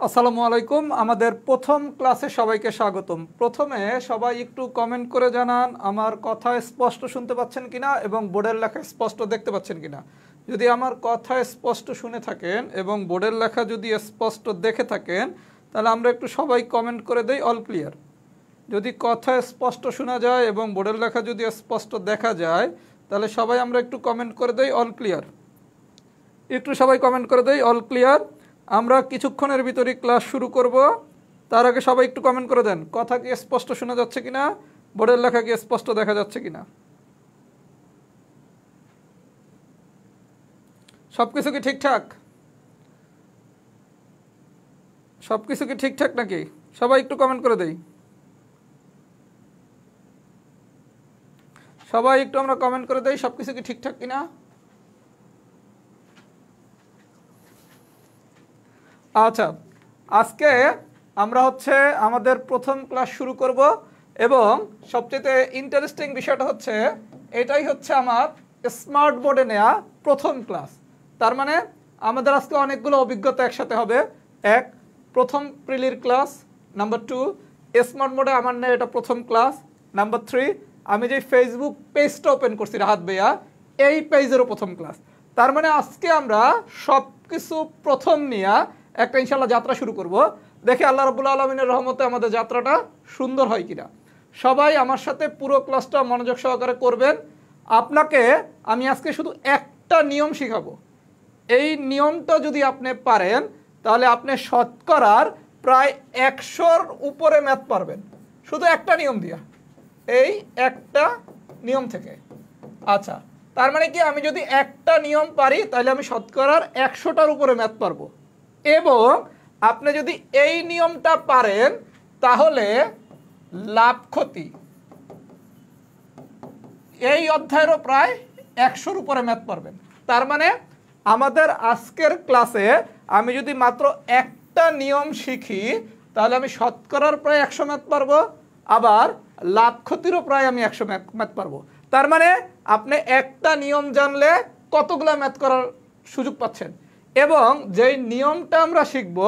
আসসালামু আলাইকুম। আমাদের প্রথম ক্লাসে সবাইকে স্বাগতম। প্রথমে সবাই একটু কমেন্ট করে জানান আমার কথা স্পষ্ট শুনতে পাচ্ছেন কিনা এবং বোর্ডের লেখা স্পষ্ট দেখতে পাচ্ছেন কিনা। যদি আমার কথা স্পষ্ট শুনে থাকেন এবং বোর্ডের লেখা যদি স্পষ্ট দেখে থাকেন তাহলে আমরা একটু সবাই কমেন্ট করে দেই অল ক্লিয়ার। যদি কথা স্পষ্ট শোনা যায় এবং বোর্ডের লেখা যদি স্পষ্ট দেখা যায় তাহলে সবাই আমরা একটু কমেন্ট করে দেই অল ক্লিয়ার। একটু সবাই কমেন্ট করে দেই অল ক্লিয়ার। আমরা কিছুক্ষণের ভিতরে ক্লাস শুরু করব, তার আগে সবাই একটু কমেন্ট করে দেন কথা কি স্পষ্ট শোনা যাচ্ছে কিনা, বোর্ডের লেখা কি স্পষ্ট দেখা যাচ্ছে কিনা। সব কিছু কি ঠিকঠাক? সব কিছু কি ঠিকঠাক নাকি? সবাই একটু কমেন্ট করে দেই। সবাই একটু আমরা কমেন্ট করে দেই সব কিছু কি ঠিকঠাক কিনা। আচ্ছা, আজকে আমরা আমাদের প্রথম ক্লাস শুরু করব এবং সবচেয়ে ইন্টারেস্টিং বিষয়টা এটাই আমার স্মার্ট বোর্ডে নেওয়া প্রথম ক্লাস। তার মানে আমাদের আজকে অনেকগুলো অভিজ্ঞতা একসাথে হবে। এক, প্রথম প্রিলির ক্লাস। নাম্বার 2, স্মার্ট বোর্ডে আমার নেয় এটা প্রথম ক্লাস। নাম্বার 3, আমি যে ফেসবুক পেজটা ওপেন করছি রাহাত ভাইয়া, এই পেজেরও প্রথম ক্লাস। তার মানে আজকে আমরা সব কিছু প্রথম নিয়ে একটা ইনশাল্লাহ যাত্রা শুরু করব। দেখে আল্লাহ রাব্বুল আলামিনের রহমতে আমাদের যাত্রাটা সুন্দর হয় কিনা। সবাই আমার সাথে পুরো ক্লাসটা মনোযোগ সহকারে করবেন। আপনাকে আমি আজকে শুধু একটা নিয়ম শিখাবো। এই নিয়মটা যদি আপনি পারেন তাহলে আপনি শতকরার প্রায় 100-র উপরে ম্যাথ পারবেন শুধু একটা নিয়ম দিয়া, এই একটা নিয়ম থেকে। আচ্ছা, তার মানে কি আমি যদি একটা নিয়ম পারি তাহলে আমি শতকরার 100টার উপরে ম্যাথ পারবো। এবং আপনি যদি এই নিয়মটা পারেন তাহলে লাভ ক্ষতি এই অধ্যায়েরও প্রায় 100-র উপরে ম্যাথ পারবেন। তার মানে আমাদের আজকের ক্লাসে আমি যদি মাত্র একটা নিয়ম শিখি তাহলে আমি শতকরার প্রায় 100 ম্যাথ পারবো, আবার লাভ ক্ষতিরও প্রায় আমি 100 ম্যাথ পারবো। তার মানে আপনি একটা নিয়ম জানলে কতগুলো ম্যাথ করার সুযোগ পাচ্ছেন। এবং যেই নিয়মটা আমরা শিখব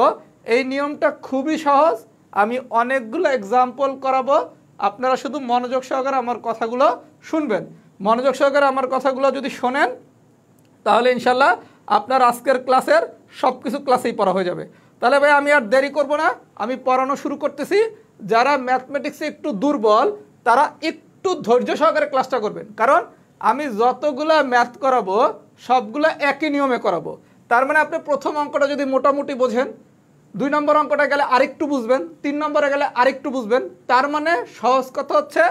এই নিয়মটা খুবই সহজ। আমি অনেকগুলো এক্সাম্পল করাবো, আপনারা শুধু মনোযোগ সহকারে আমার কথাগুলো শুনবেন। মনোযোগ সহকারে আমার কথাগুলো যদি শোনেন তাহলে ইনশাল্লাহ আপনার আজকের ক্লাসের সব কিছু ক্লাসেই পড়া হয়ে যাবে। তাহলে ভাই আমি আর দেরি করব না, আমি পড়ানো শুরু করতেছি। যারা ম্যাথমেটিক্সে একটু দুর্বল তারা একটু ধৈর্য সহকারে ক্লাসটা করবেন, কারণ আমি যতগুলা ম্যাথ করাবো সবগুলা একই নিয়মে করাবো। তার মানে আপনি প্রথম অঙ্কটা যদি মোটামুটি বোঝেন, 2 নম্বর অঙ্কটা গেলে আরেকটু বুঝবেন, 3 নম্বরে গেলে আরেকটু বুঝবেন। তার মানে সহজ কথা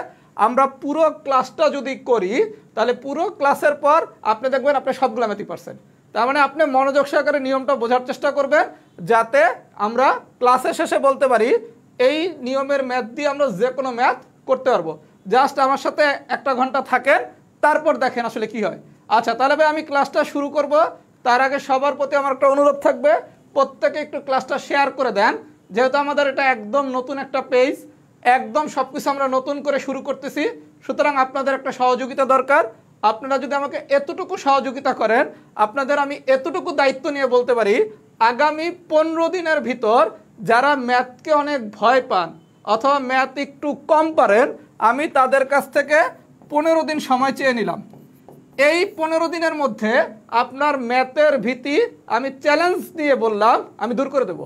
আমরা পুরো ক্লাসটা যদি করি তাহলে পুরো ক্লাসের পর আপনি দেখবেন আপনি সবগুলো ম্যাথই পারছেন। তার মানে আপনি মনোযোগ সহকারে নিয়মটা বোঝার চেষ্টা করবেন যাতে আমরা ক্লাসের শেষে বলতে পারি এই নিয়মের ম্যাথ দিয়ে আমরা যে কোনো ম্যাথ করতে পারবো। জাস্ট আমার সাথে 1 ঘন্টা থাকেন, তারপর দেখেন আসলে কি হয়। আচ্ছা, তাহলে ভাই আমি ক্লাসটা শুরু করব। তার আগে সবার প্রতি আমার একটা অনুরোধ থাকবে, প্রত্যেকে একটু ক্লাসটা শেয়ার করে দেন। যেহেতু আমাদের এটা একদম নতুন একটা পেজ, একদম সব কিছু আমরা নতুন করে শুরু করতেছি, সুতরাং আপনাদের একটা সহযোগিতা দরকার। আপনারা যদি আমাকে এতটুকু সহযোগিতা করেন, আপনাদের আমি এতটুকু দায়িত্ব নিয়ে বলতে পারি আগামী 15 দিনের ভিতর যারা ম্যাথকে অনেক ভয় পান অথবা ম্যাথ একটু কম পারেন, আমি তাদের কাছ থেকে 15 দিন সময় চেয়ে নিলাম। এই 15 দিনের মধ্যে আপনার ম্যাথের ভীতি আমি চ্যালেঞ্জ দিয়ে বললাম আমি দূর করে দেব।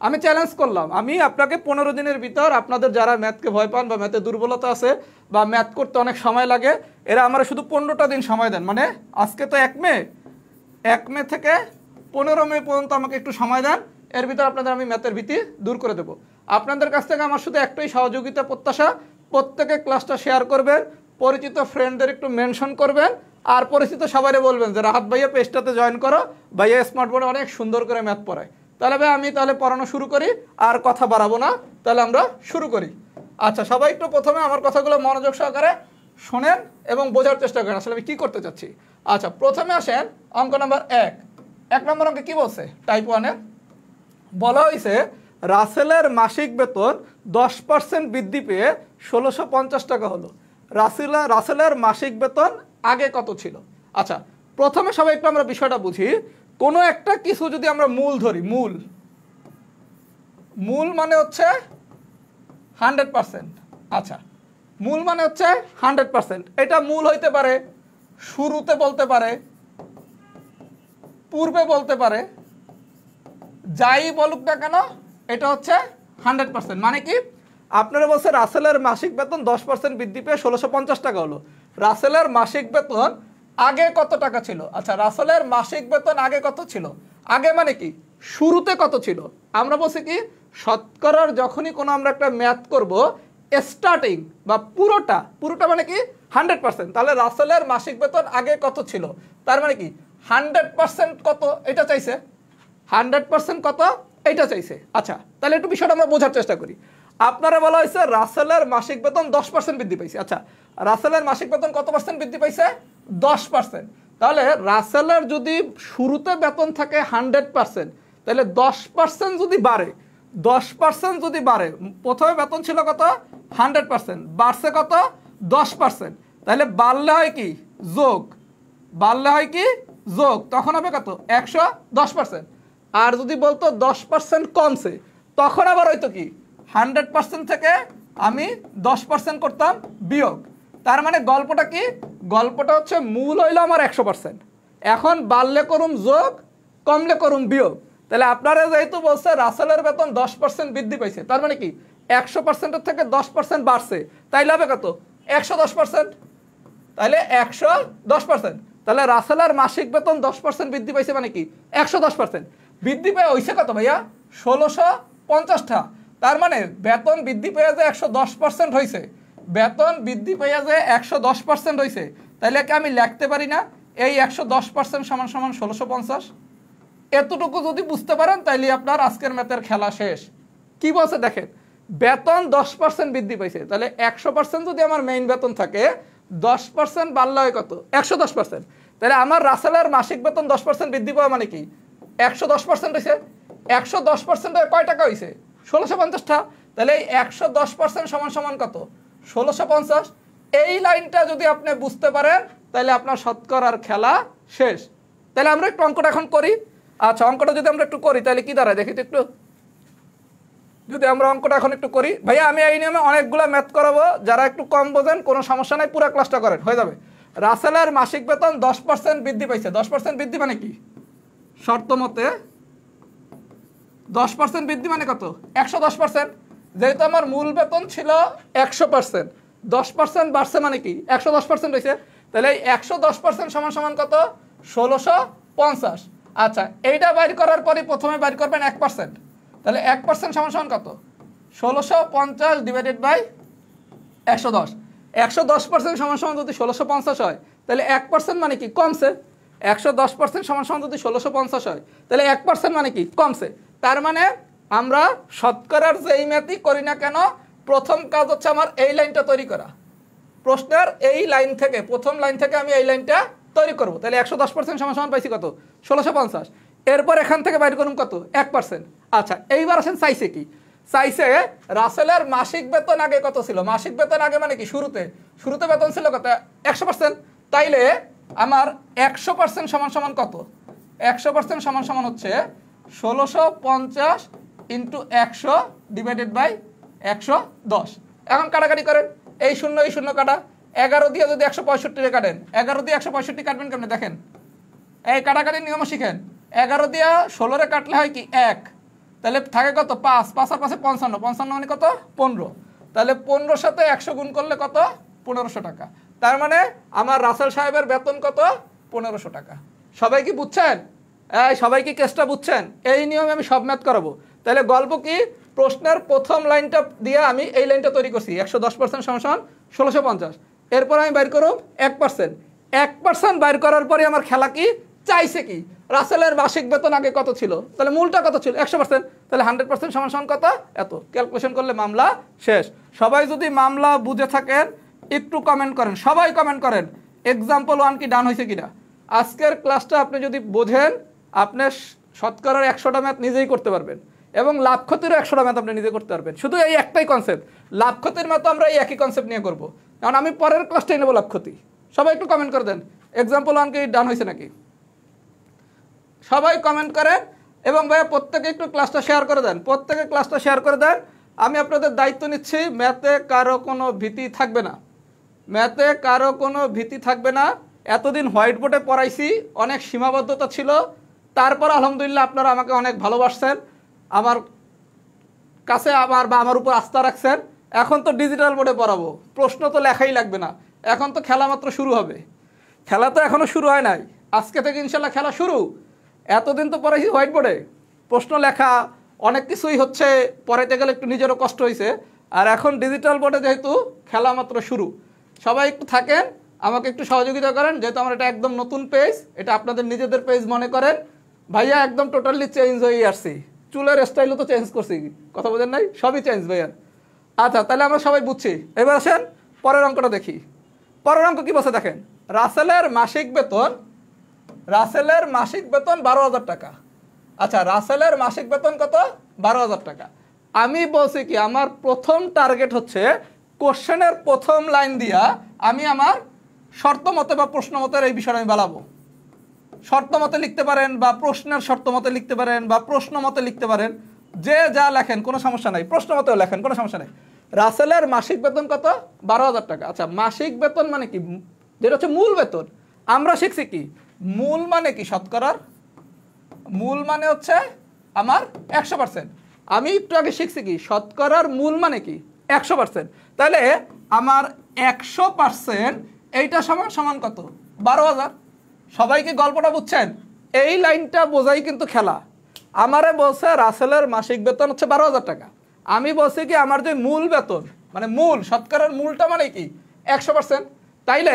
আমি চ্যালেঞ্জ করলাম, আমি আপনাকে 15 দিনের ভিতর আপনাদের যারা ম্যাথকে ভয় পান বা ম্যাথে দুর্বলতা আছে বা ম্যাথ করতে অনেক সময় লাগে, এরা আমার শুধু 15টা দিন সময় দেন। মানে আজকে তো 1 মে থেকে 15 মে পর্যন্ত আমাকে একটু সময় দেন। এর ভিতর আপনাদের আমি ম্যাথের ভীতি দূর করে দেব। আপনাদের কাছ থেকে আমার শুধু একটাই সহযোগিতা প্রত্যাশা, প্রত্যেকে ক্লাসটা শেয়ার করবেন, পরিচিত ফ্রেন্ডদের একটু মেনশন করবেন, আর পরিচিত সবাই বলবেন যে রাহাত ভাইয়া পেজটাতে জয়েন করো, ভাইয়া স্মার্ট বোর্ডে অনেক সুন্দর করে ম্যাথ পড়ায়। তাহলে ভাই আমি পড়ানো শুরু করি, আর কথা বাড়াবো না, তাহলে আমরা শুরু করি। আচ্ছা, সবাই একটু প্রথমে আমার কথাগুলো মনোযোগ সহকারে শোনেন এবং বোঝার চেষ্টা করেন আসলে আমি কী করতে চাচ্ছি। আচ্ছা, প্রথমে আসেন অঙ্ক নাম্বার 1 নম্বর অঙ্কে কী বলছে? টাইপ 1-এ বলা হয়েছে রাসেলের মাসিক বেতন 10% বৃদ্ধি পেয়ে 1650 টাকা হলো। রাসেলের মাসিক বেতন আগে কত ছিল? আচ্ছা, প্রথমে সবাই একটু আমরা বিষয়টা বুঝি। কোনো একটা কিছু যদি আমরা মূল ধরি, মূল মূল মানে হচ্ছে 100%। আচ্ছা, মূল মানে হচ্ছে 100%। এটা মূল হইতে পারে, শুরুতে বলতে পারে, পূর্বে বলতে পারে, যাই বলুক না কেন এটা হচ্ছে 100%। মানে কি, আপনারা বলছে রাসেলের মাসিক বেতন 10% বৃদ্ধি পেয়ে 1650 টাকা হলো। রাসেলের মাসিক বেতন আগে কত টাকা ছিল? আচ্ছা, রাসেলের মাসিক বেতন আগে কত ছিল? আগে মানে কি, শুরুতে কত ছিল? আমরা বলছি কি, শতকরার যখনই কোনো আমরা একটা ম্যাথ করব, স্টার্টিং বা পুরোটা মানে কি 100%। তাহলে রাসেলের মাসিক বেতন আগে কত ছিল, তার মানে কি 100% কত এটা চাইছে, 100% কত এইটা চাইছে। আচ্ছা, তাহলে একটু বিষয়টা আমরা বোঝার চেষ্টা করি। আপনারা বলা হয়েছে রাসেলের মাসিক বেতন 10% বৃদ্ধি পাইছে। আচ্ছা, রাসেলের মাসিক বেতন কত পার্সেন্ট বৃদ্ধি পাইছে? 10%। তাহলে রাসেলের যদি শুরুতে বেতন থাকে 100%, তাহলে 10% যদি বাড়ে, 10% যদি বাড়ে, প্রথমে বেতন ছিল কত 100%, বাড়ছে কত 10%, তাহলে বাড়লে হয় কি যোগ, বাড়লে হয় কি যোগ, তখন হবে কত 110%। আর যদি বলতো 10% কমছে, তখন আবার হয়তো কি 100% থেকে আমি 10% করতাম বিয়োগ। তার মানে গল্পটা কি, গল্পটা হচ্ছে মূল হইলো আমার 100%, এখন বাড়লে করুম যোগ, কমলে করুম বিয়োগ। তাহলে আপনারা যেহেতু বলছে রাসেলের বেতন 10% বৃদ্ধি পাইছে, তার মানে কি 100%-এর থেকে 10% বাড়ছে, তাইলে হবে কত 110%। তাহলে 110%। তাহলে রাসেলের মাসিক বেতন 10% বৃদ্ধি পাইছে মানে কি 110%। বৃদ্ধি পেয়ে হইছে কত ভাইয়া 1650টা। তার মানে বেতন বৃদ্ধি পেয়ে যে 110% হয়েছে, বেতন বৃদ্ধি পেয়ে যে 110% হয়েছে, তাহলে কি আমি লিখতে পারি না এই 110% সমান সমান 1650? এতটুকু যদি বুঝতে পারেন তাইলে আপনার আজকের ম্যাথের খেলা শেষ। কি বলছে দেখেন, বেতন 10% বৃদ্ধি পাইছে, তাহলে 100% যদি আমার মেইন বেতন থাকে, 10% বাড়লে হয় কত 110%। তাহলে আমার রাসেলের মাসিক বেতন 10% বৃদ্ধি পাওয়া মানে কি 110% হয়েছে। 110% কয় টাকা হয়েছে 1650টা। তাহলে এই 110% সমান সমান কত 1650। এই লাইনটা যদি আপনি বুঝতে পারেন তাহলে আপনার শতকরার খেলা শেষ। তাহলে আমরা একটু অঙ্কটা এখন করি। আচ্ছা, অঙ্কটা যদি আমরা একটু করি তাহলে কি দাঁড়ায় দেখি তো একটু। যদি আমরা অঙ্কটা এখন একটু করি, ভাইয়া আমি এই নিয়মে অনেকগুলো ম্যাথ করাবো, যারা একটু কম বোঝেন কোনো সমস্যা নাই, পুরো ক্লাসটা করেন হয়ে যাবে। রাসেলের মাসিক বেতন 10% বৃদ্ধি পাইছে, 10% বৃদ্ধি মানে কি, শর্ত মতে 10% বৃদ্ধি মানে কত 110%। যেহেতু আমার মূল বেতন ছিল 100%, 10% বাড়ছে মানে কি 110% হয়েছে। তাহলে এই 110% সমান সমান কত 1650। আচ্ছা, এইটা বাইর করার পরে প্রথমে বাইর করবেন 1%। তাহলে 1% সমান সমান কত 1650 ডিভাইডেড বাই 110। 110% সমান সমান যদি 1650 হয়, তাহলে 1% মানে কি কমছে। 110% সমান সমান যদি 1650 হয়, তাহলে 1% মানে কি কমছে। তার মানে আমরা শতকরার যে এই ম্যাথই করি না কেন, প্রথম কাজ হচ্ছে আমার এই লাইনটা তৈরি করা। প্রশ্নের এই লাইন থেকে, প্রথম লাইন থেকে আমি এই লাইনটা তৈরি করব। তাহলে 110% সমান সমান পাইছি কত 1650। এরপর এখান থেকে বাইর করুন কত 1%। আচ্ছা, এইবার আসেন চাইছে কি, চাইছে রাসেলের মাসিক বেতন আগে কত ছিল। মাসিক বেতন আগে মানে কি শুরুতে বেতন ছিল কত 100%। তাইলে আমার 100% সমান সমান কত 100% সমান সমান হচ্ছে 1650 ইন্টু 100 ডিভাইডেড বাই 110। এখন কাটাকাটি করেন, এই শূন্য কাটা, 11 দিয়ে যদি 165 কাটেন, 11 দিয়ে 165 কাটবেন কেমনে দেখেন, এই কাটাকাটির নিয়ম শিখেন। 11 দিয়ে 16 কাটলে হয় কি 1, তাহলে থাকে কত 5, 5 আর 5 55, 55 মানে কত 15। তাহলে 15 সাথে 100 গুণ করলে কত 1500 টাকা। তার মানে আমার রাসেল সাহেবের বেতন কত 1500 টাকা। সবাই কি বুঝছেন? সবাই কি কেসটা বুঝছেন? এই নিয়মে আমি সব ম্যাথ করাবো। তাহলে গল্প কি, প্রশ্নের প্রথম লাইনটা দিয়ে আমি এই লাইনটা তৈরি করছি 110% সমান সমান 1650। এরপর আমি বাইর করব 1%। 1% বাইর করার পরে আমার খেলা কি, চাইছে কি রাসেলের মাসিক বেতন আগে কত ছিল, তাহলে মূলটা কত ছিল 100%। তাহলে 100% সমান সমান কত এত। ক্যালকুলেশন করলে মামলা শেষ। সবাই যদি মামলা বুঝে থাকেন একটু কমেন্ট করেন, সবাই কমেন্ট করেন এক্সাম্পল 1 কি ডান হয়েছে কিনা। আজকের ক্লাসটা আপনি যদি বোঝেন, আপনি শতকরার 100টা ম্যাথ নিজেই করতে পারবেন এবং লাভ ক্ষতিরও 100টা ম্যাথ আপনি নিজে করতে পারবেন। শুধু এই একটাই কনসেপ্ট, লাভ ক্ষতির ম্যাথ আমরা এই একই কনসেপ্ট নিয়ে করবো, কারণ আমি পরের ক্লাসটাই নেবো লাভ ক্ষতি। সবাই একটু কমেন্ট করে দেন এক্সাম্পল 1 কি ডান হয়েছে নাকি, সবাই কমেন্ট করেন এবং ভাইয়া প্রত্যেকে একটু ক্লাসটা শেয়ার করে দেন, প্রত্যেকে ক্লাসটা শেয়ার করে দেন। আমি আপনাদের দায়িত্ব নিচ্ছি, ম্যাথে কারো কোনো ভীতি থাকবে না, ম্যাথে কারো কোনো ভীতি থাকবে না। এতদিন হোয়াইট বোর্ডে পড়াইছি, অনেক সীমাবদ্ধতা ছিল, তারপর আলহামদুলিল্লাহ আপনারা আমাকে অনেক ভালোবাসছেন, আমার কাছে আমার উপর আস্থা রাখছেন। এখন তো ডিজিটাল বোর্ডে পড়াবো, প্রশ্ন তো লেখাই লাগবে না, এখন তো খেলা মাত্র শুরু হবে। খেলা তো এখনও শুরু হয় নাই, আজকে থেকে ইনশাল্লাহ খেলা শুরু। এতদিন তো পড়াইছি হোয়াইট বোর্ডে, প্রশ্ন লেখা অনেক কিছুই হচ্ছে, পড়াইতে গেলে একটু নিজেরও কষ্ট হয়েছে। আর এখন ডিজিটাল বোর্ডে যেহেতু খেলা মাত্র শুরু, সবাই একটু থাকেন, আমাকে একটু সহযোগিতা করেন, যেহেতু আমার এটা একদম নতুন পেজ, এটা আপনাদের নিজেদের পেজ মনে করেন। ভাইয়া একদম টোটালি চেঞ্জ হয়ে আসছি, চুলের স্টাইলও তো চেঞ্জ করছি, কথা বোঝেন নাই, সবই চেঞ্জ ভাইয়া। আচ্ছা তাহলে আমরা সবাই বুঝছি, এবার আসেন পরের অঙ্কটা দেখি। পরের অঙ্ক কি বলছে দেখেন, রাসেলের মাসিক বেতন 12,000 টাকা। আচ্ছা রাসেলের মাসিক বেতন কত? 12,000 টাকা। আমি বলছি কি আমার প্রথম টার্গেট হচ্ছে কোশ্চেনের প্রথম লাইন দিয়া আমি আমার শর্ত মতে বা প্রশ্ন মতের এই বিষয়টা আমি বলাবো। শর্ত মতে লিখতে পারেন বা প্রশ্নের শর্ত মতে লিখতে পারেন বা প্রশ্ন মতে লিখতে পারেন, যে যা লেখেন কোনো সমস্যা নাই, প্রশ্ন মতেও লেখেন কোনো সমস্যা নেই। রাসেলের মাসিক বেতন কত? 12,000 টাকা। আচ্ছা মাসিক বেতন মানে কি? যেটা হচ্ছে মূল বেতন। আমরা শিখছি কি মূল মানে কি? শতকরার মূল মানে হচ্ছে আমার 100%। আমি একটু আগে শিখছি কি শতকরার মূল মানে কি 100%। তাহলে আমার 100% এইটা সমান সমান কত? 12,000। সবাইকে গল্পটা বুঝছেন? এই লাইনটা বোঝাই কিন্তু খেলা। আমারে বলছে রাসেলের মাসিক বেতন হচ্ছে 12,000 টাকা, আমি বলছি কি আমার যে মূল বেতন মানে মূল শতকরার মূলটা মানে কি 100%। তাইলে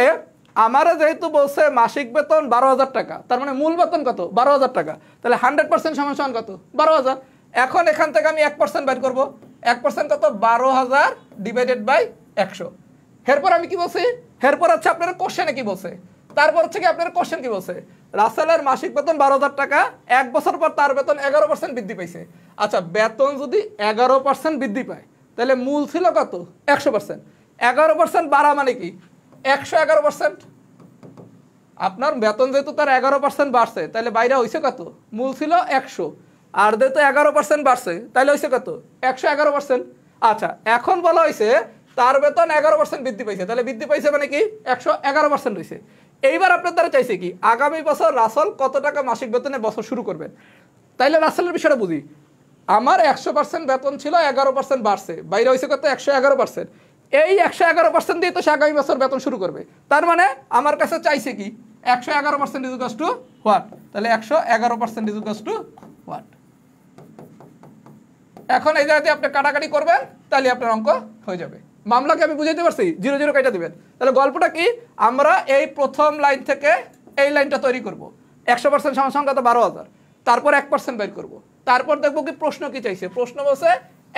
আমারে যেহেতু বলছে মাসিক বেতন 12,000 টাকা, তার মানে মূল বেতন কত? 12,000 টাকা। তাহলে 100% সমান সমান কত? 12,000। এখন এখান থেকে আমি 1% বের করবো। 1% কত? 12,000 ডিভাইডেড বাই 100। এরপর আমি কি বলছি? এরপর হচ্ছে আপনার কোশ্চেনে কি বলছে, তারপর হচ্ছে কি আপনার কোশ্চেন কি বলছে, রাসেলের মাসিক বেতন 12,000 টাকা, 1 বছর পর তার বেতন 11% বৃদ্ধি পাইছে। আচ্ছা বেতন যদি 11% বৃদ্ধি পায় তাহলে মূল ছিল কত? 100%। 11% বাড়া মানে কি 111%। আপনার বেতন যেহেতু তার 11% বাড়ছে, তাহলে বাইরে হয়েছে কত? মূল ছিল 100, আর যেহেতু 11% বাড়ছে তাহলে হয়েছে কত? 111%। আচ্ছা এখন বলা হয়েছে তার বেতন 11% বৃদ্ধি পাইছে, তাহলে বৃদ্ধি পাইছে মানে কি 111% হয়েছে। এইবার আপনার দ্বারা চাইছে কি আগামী বছর রাসেল কত টাকা মাসিক বেতনে বছর শুরু করবেন। তাইলে রাসেলের বিষয়টা বুঝি, আমার 100% বেতন ছিল, 11% বাড়ছে, বাইরে হয়েছে কত? 111%। এই 111% দিয়ে তো সে আগামী বছর বেতন শুরু করবে। তার মানে আমার কাছে চাইছে কি 111% ইজ ইকুয়ালস টু হোয়াট? তাহলে 111% ইজ ইকুয়ালস টু হোয়াট? এখন এই জায়গাতে আপনি কাটাকাটি করবেন, তাহলে আপনার অঙ্ক হয়ে যাবে। মামলাকে আমি বুঝাইতে পারছি, 0 0 কেটে দিবেন। তাহলে গল্পটা কি, আমরা এই প্রথম লাইন থেকে এই লাইনটা তৈরি করব। 100% সমান সমান কত? 12,000। তারপর 1% বের করব, তারপর দেখবো কি প্রশ্ন কি চাইছে। প্রশ্ন বলছে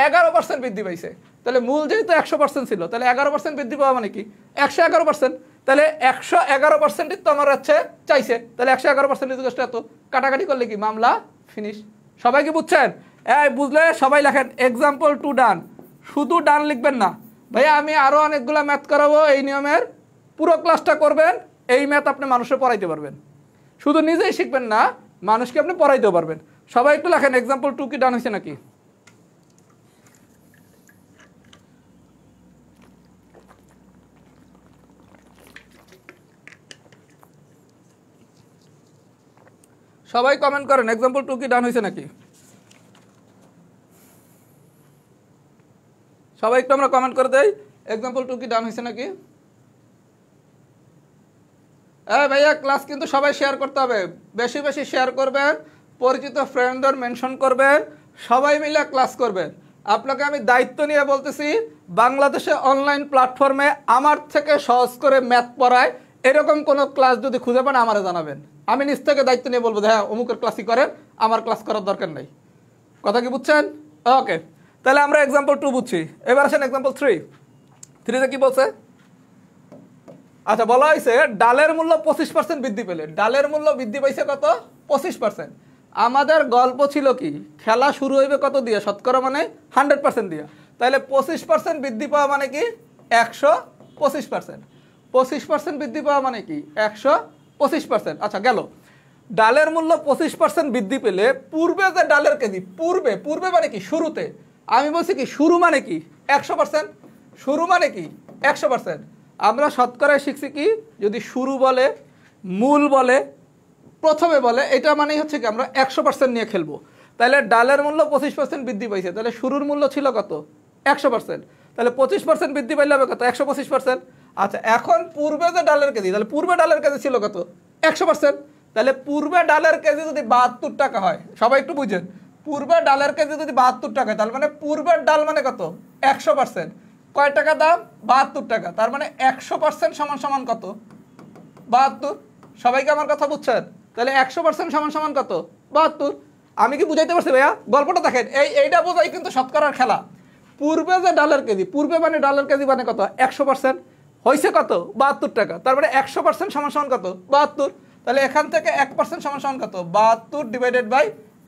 11% বৃদ্ধি পাইছে, তাহলে মূল যেহেতু 100% ছিল, তাহলে 11% বৃদ্ধি পাওয়া মানে কি 111%। তাহলে 111%ই তো আমার হচ্ছে চাইছে, তাহলে 111% এত কাটাকাটি করলে কি মামলা ফিনিশ। সবাই কি বুঝছেন? বুঝলে সবাই লেখেন এক্সাম্পল 2 ডান। শুধু ডান লিখবেন না ভাইয়া, আমি আরও অনেকগুলো ম্যাথ করাবো এই নিয়মের, পুরো ক্লাসটা করবেন। এই ম্যাথ আপনি মানুষের পড়াইতে পারবেন, শুধু নিজেই শিখবেন না, মানুষকে আপনি পড়াইতেও পারবেন। সবাই একটু লেখেন এক্সাম্পল 2 কি ডান হয়েছে নাকি? সবাই কমেন্ট করেন এক্সাম্পল 2 কি ডান হয়েছে নাকি? সবাই একটু আমরা কমেন্ট করে দেই এক্সাম্পল 2 কি ডান হয়েছে নাকি? ভাইয়া ক্লাস কিন্তু সবাই শেয়ার করতে হবে, বেশি বেশি শেয়ার করবেন, পরিচিত ফ্রেন্ডদের মেনশন করবেন, সবাই মিলে ক্লাস করবেন। আপনাকে আমি দায়িত্ব নিয়ে বলতেছি, বাংলাদেশে অনলাইন প্ল্যাটফর্মে আমার থেকে সহজ করে ম্যাথ পড়ায় এরকম কোনো ক্লাস যদি খুঁজে পান আমারে জানাবেন। আমি নিজ থেকে দায়িত্ব নিয়ে বলবো হ্যাঁ অমুকের ক্লাসই করেন, আমার ক্লাস করার দরকার নেই। কথা কি বুঝছেন? ওকে, তাহলে আমরা এক্সাম্পল 2 বুঝছি। এবার আসেন এক্সাম্পল 3তে কি বলছে? আচ্ছা বলা হয়েছে ডালের মূল্য 25% বৃদ্ধি পেলে। ডালের মূল্য বৃদ্ধি পাইছে কত? 25%। আমাদের গল্প ছিল কি খেলা শুরু হইবে কত দিয়ে? শতকরা মানে 100% দিয়ে। তাহলে 25% বৃদ্ধি পাওয়া মানে কি 125%। 25% বৃদ্ধি পাওয়া মানে কি 125%। আচ্ছা গেল, ডালের মূল্য 25% বৃদ্ধি পেলে পূর্বে যে ডালের কেজি, পূর্বে পূর্বে মানে কি শুরুতে, আমি বলছি কি শুরু মানে কি 100%, শুরু মানে কি 100%। আমরা শতকরায় শিখছি কি যদি শুরু বলে, মূল বলে, প্রথমে বলে, এটা মানেই হচ্ছে কি আমরা 100% নিয়ে খেলবো। তাহলে ডালের মূল্য 25% বৃদ্ধি পাইছে, তাহলে শুরুর মূল্য ছিল কত 100%, তাহলে 25% বৃদ্ধি পাইলে হবে কত 125%। আচ্ছা এখন পূর্বে যে ডালের কেজি, তাহলে পূর্বে ডালের কেজি ছিল কত 100%, তাহলে পূর্বে ডালের কেজি যদি 72 টাকা হয়, সবাই একটু বুঝেন, পূর্বে ডালের কেজি যদি 72 টাকা, তার মানে পূর্বের ডাল মানে কত 100%, কয় টাকা দাম 72 টাকা, তার মানে 100% সমান সমান কত 72। সবাইকে আমার কথা বুঝছেন? তাহলে 100% সমান সমান কত 72। আমি কি বুঝাইতে পারছি ভাইয়া? গল্পটা দেখেন, এইটা বোঝাই কিন্তু শতকরার খেলা। পূর্বে যে ডালের কেজি, পূর্বে মানে ডালের কেজি মানে কত 100%, হয়েছে কত 72 টাকা, তার মানে 100% সমান সমান কত 72। তাহলে এখান থেকে 1% সমান সমান কত 72 ডিভাইডেড বাই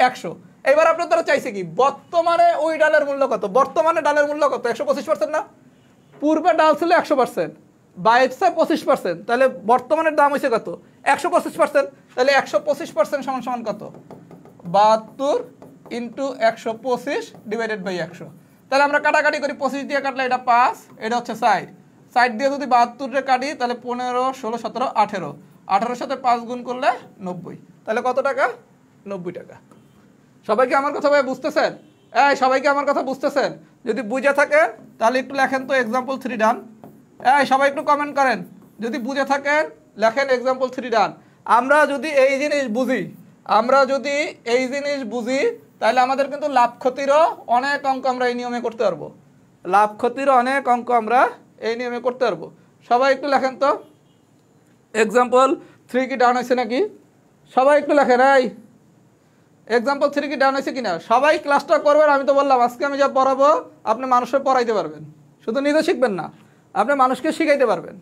100। এবার আপনারা চাইছে কি বর্তমানে ওই ডালের মূল্য কত, বর্তমানে ডালের মূল্য কত 125% না, পূর্বে ডাল ছিল 100%, বাইরে 25%, তাহলে বর্তমানের দাম হয়েছে কত 125%, তাহলে 125% সমান সমান কত 72 ইন্টু 125 ডিভাইডেড বাই 100। তাহলে আমরা কাটাকাটি করি, 25 দিয়ে কাটলে এটা 5, এটা হচ্ছে 60, 60 দিয়ে যদি 72 কাটি তাহলে 15, 16, 17, 18, 18 সাথে 5 গুণ করলে 90, তাহলে কত টাকা 90 টাকা। সবাইকে আমার কথা ভাই বুঝতেছেন? সবাইকে আমার কথা বুঝতেছেন? যদি বুঝে থাকেন তাহলে একটু লেখেন তো এক্সাম্পল 3 ডান। সবাই একটু কমেন্ট করেন, যদি বুঝে থাকেন লেখেন এক্সাম্পল 3 ডান। আমরা যদি এই জিনিস বুঝি, আমরা যদি এই জিনিস বুঝি তাহলে আমাদের কিন্তু লাভ ক্ষতিরও অনেক অঙ্ক আমরা এই নিয়মে করতে পারবো, লাভ ক্ষতিরও অনেক অঙ্ক আমরা এই নিয়মে করতে পারবো। সবাই একটু লেখেন তো এক্সাম্পল 3 কি ডান হয়েছে নাকি? সবাই একটু লেখেন, এক্সাম্পল 3 কি ডান হয়েছে কিনা? সবাই ক্লাসটা করবেন, আমি তো বললাম আজকে আমি যা পড়াবো আপনি মানুষকে পড়াইতে পারবেন, শুধু নিজে শিখবেন না, আপনি মানুষকে শিখাইতে পারবেন।